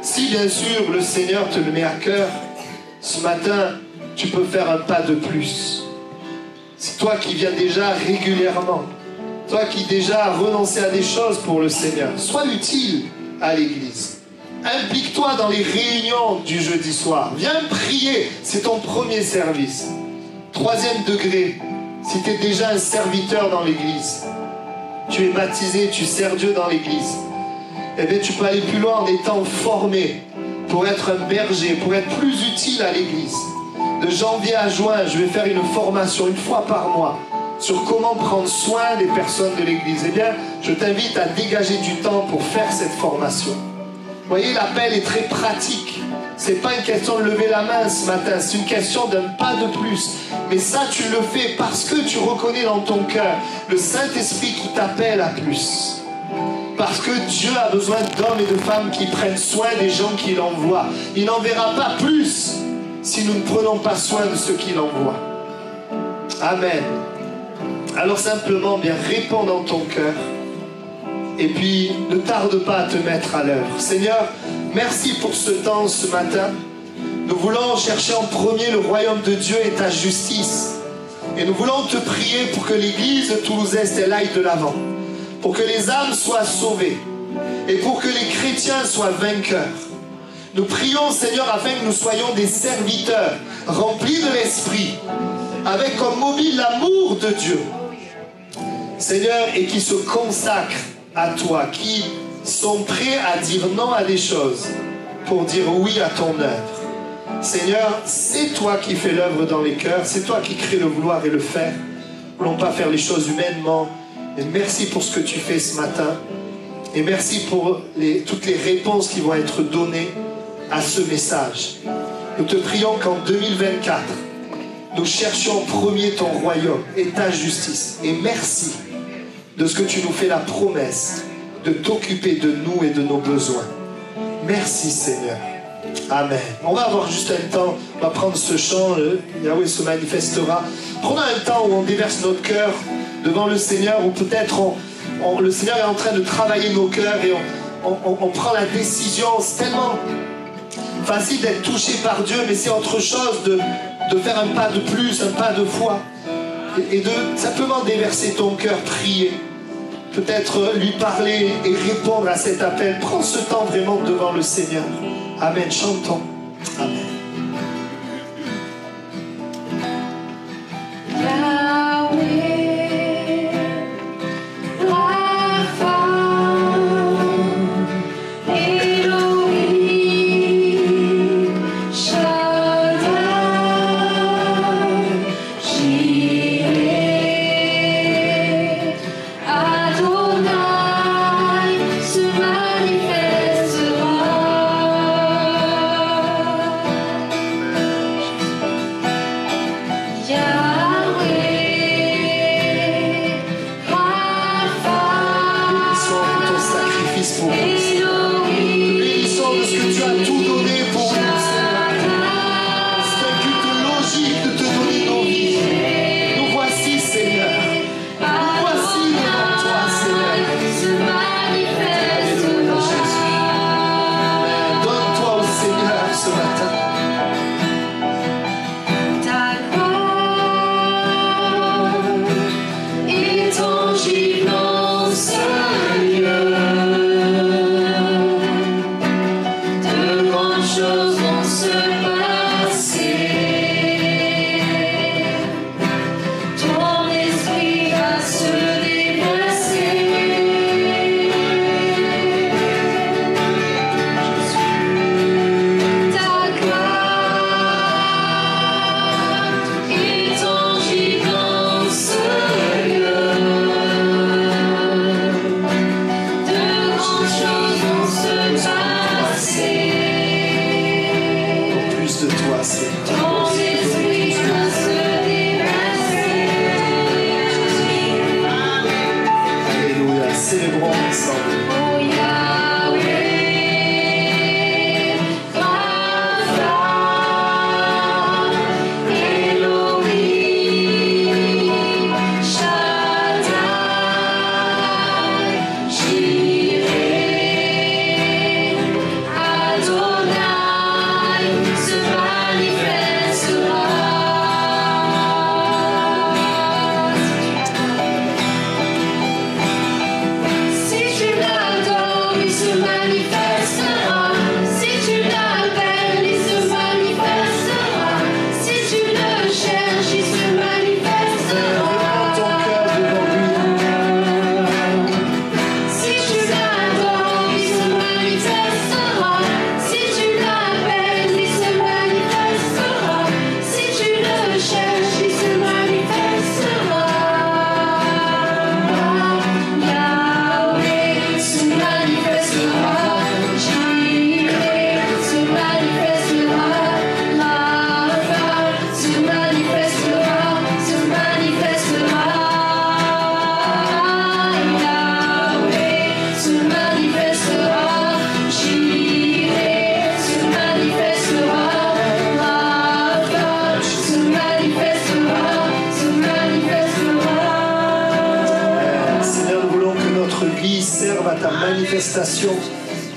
Si bien sûr le Seigneur te le met à cœur, ce matin, tu peux faire un pas de plus. C'est toi qui viens déjà régulièrement. Toi qui déjà as renoncé à des choses pour le Seigneur, sois utile à l'Église. Implique-toi dans les réunions du jeudi soir. Viens prier, c'est ton premier service. Troisième degré, si tu es déjà un serviteur dans l'Église, tu es baptisé, tu sers Dieu dans l'Église, eh bien tu peux aller plus loin en étant formé pour être un berger, pour être plus utile à l'Église. De janvier à juin, je vais faire une formation 1 fois par mois sur comment prendre soin des personnes de l'Église. Eh bien, je t'invite à dégager du temps pour faire cette formation. Vous voyez, l'appel est très pratique. Ce n'est pas une question de lever la main ce matin, c'est une question d'un pas de plus. Mais ça, tu le fais parce que tu reconnais dans ton cœur le Saint-Esprit qui t'appelle à plus. Parce que Dieu a besoin d'hommes et de femmes qui prennent soin des gens qu'il envoie. Il n'enverra pas plus si nous ne prenons pas soin de ceux qu'il envoie. Amen. Alors simplement, bien, réponds dans ton cœur. Et puis, ne tarde pas à te mettre à l'œuvre. Seigneur, merci pour ce temps, ce matin. Nous voulons chercher en premier le royaume de Dieu et ta justice. Et nous voulons te prier pour que l'Église toulousaise, elle aille de l'avant. Pour que les âmes soient sauvées. Et pour que les chrétiens soient vainqueurs. Nous prions, Seigneur, afin que nous soyons des serviteurs, remplis de l'Esprit, avec comme mobile l'amour de Dieu. Seigneur, et qui se consacrent à toi, qui sont prêts à dire non à des choses pour dire oui à ton œuvre. Seigneur, c'est toi qui fais l'œuvre dans les cœurs, c'est toi qui crée le vouloir et le faire. Nous ne voulons pas faire les choses humainement. Et merci pour ce que tu fais ce matin. Et merci pour toutes les réponses qui vont être données à ce message. Nous te prions qu'en 2024, nous cherchions en premier ton royaume et ta justice. Et merci de ce que tu nous fais la promesse de t'occuper de nous et de nos besoins. Merci Seigneur. Amen. On va avoir juste un temps, on va prendre ce chant, Yahweh se manifestera. Prenons un temps où on déverse notre cœur devant le Seigneur, où peut-être le Seigneur est en train de travailler nos cœurs et on prend la décision. C'est tellement facile d'être touché par Dieu, mais c'est autre chose de faire un pas de plus, un pas de foi. Et de simplement déverser ton cœur, prier. Peut-être lui parler et répondre à cet appel. Prends ce temps vraiment devant le Seigneur. Amen. Chantons. Amen.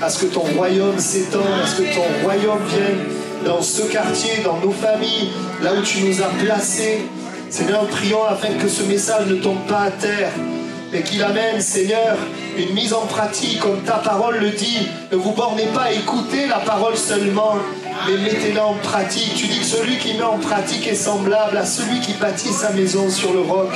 à ce que ton royaume s'étende, à ce que ton royaume vienne dans ce quartier, dans nos familles, là où tu nous as placés. Seigneur, prions afin que ce message ne tombe pas à terre, mais qu'il amène, Seigneur, une mise en pratique, comme ta parole le dit. Ne vous bornez pas à écouter la parole seulement, mais mettez-la en pratique. Tu dis que celui qui met en pratique est semblable à celui qui bâtit sa maison sur le roc.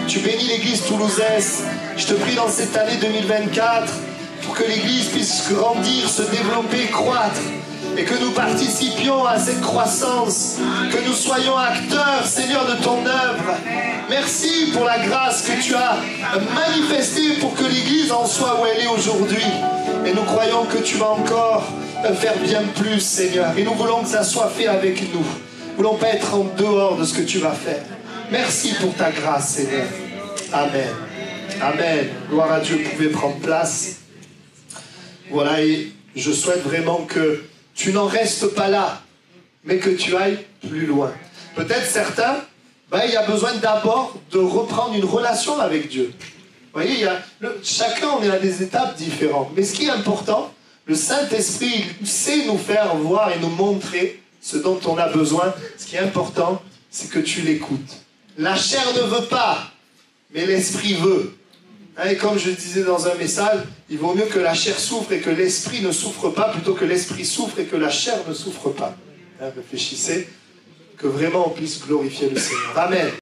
Tu bénis l'église toulousaise. Je te prie dans cette année 2024 pour que l'église puisse grandir, se développer, croître, et que nous participions à cette croissance, que nous soyons acteurs, Seigneur, de ton œuvre. Merci pour la grâce que tu as manifestée pour que l'église en soit où elle est aujourd'hui. Et nous croyons que tu vas encore faire bien plus, Seigneur. Et nous voulons que ça soit fait avec nous. Nous ne voulons pas être en dehors de ce que tu vas faire. Merci pour ta grâce, Seigneur. Amen. Amen. Gloire à Dieu. Vous pouvez prendre place. Voilà, et je souhaite vraiment que tu n'en restes pas là, mais que tu ailles plus loin. Peut-être certains, il y a besoin d'abord de reprendre une relation avec Dieu. Vous voyez, chacun, on est à des étapes différentes. Mais ce qui est important, le Saint-Esprit, il sait nous faire voir et nous montrer ce dont on a besoin. Ce qui est important, c'est que tu l'écoutes. La chair ne veut pas, mais l'Esprit veut. Et comme je disais dans un message, il vaut mieux que la chair souffre et que l'esprit ne souffre pas, plutôt que l'esprit souffre et que la chair ne souffre pas. Réfléchissez, que vraiment on puisse glorifier le Seigneur. Amen.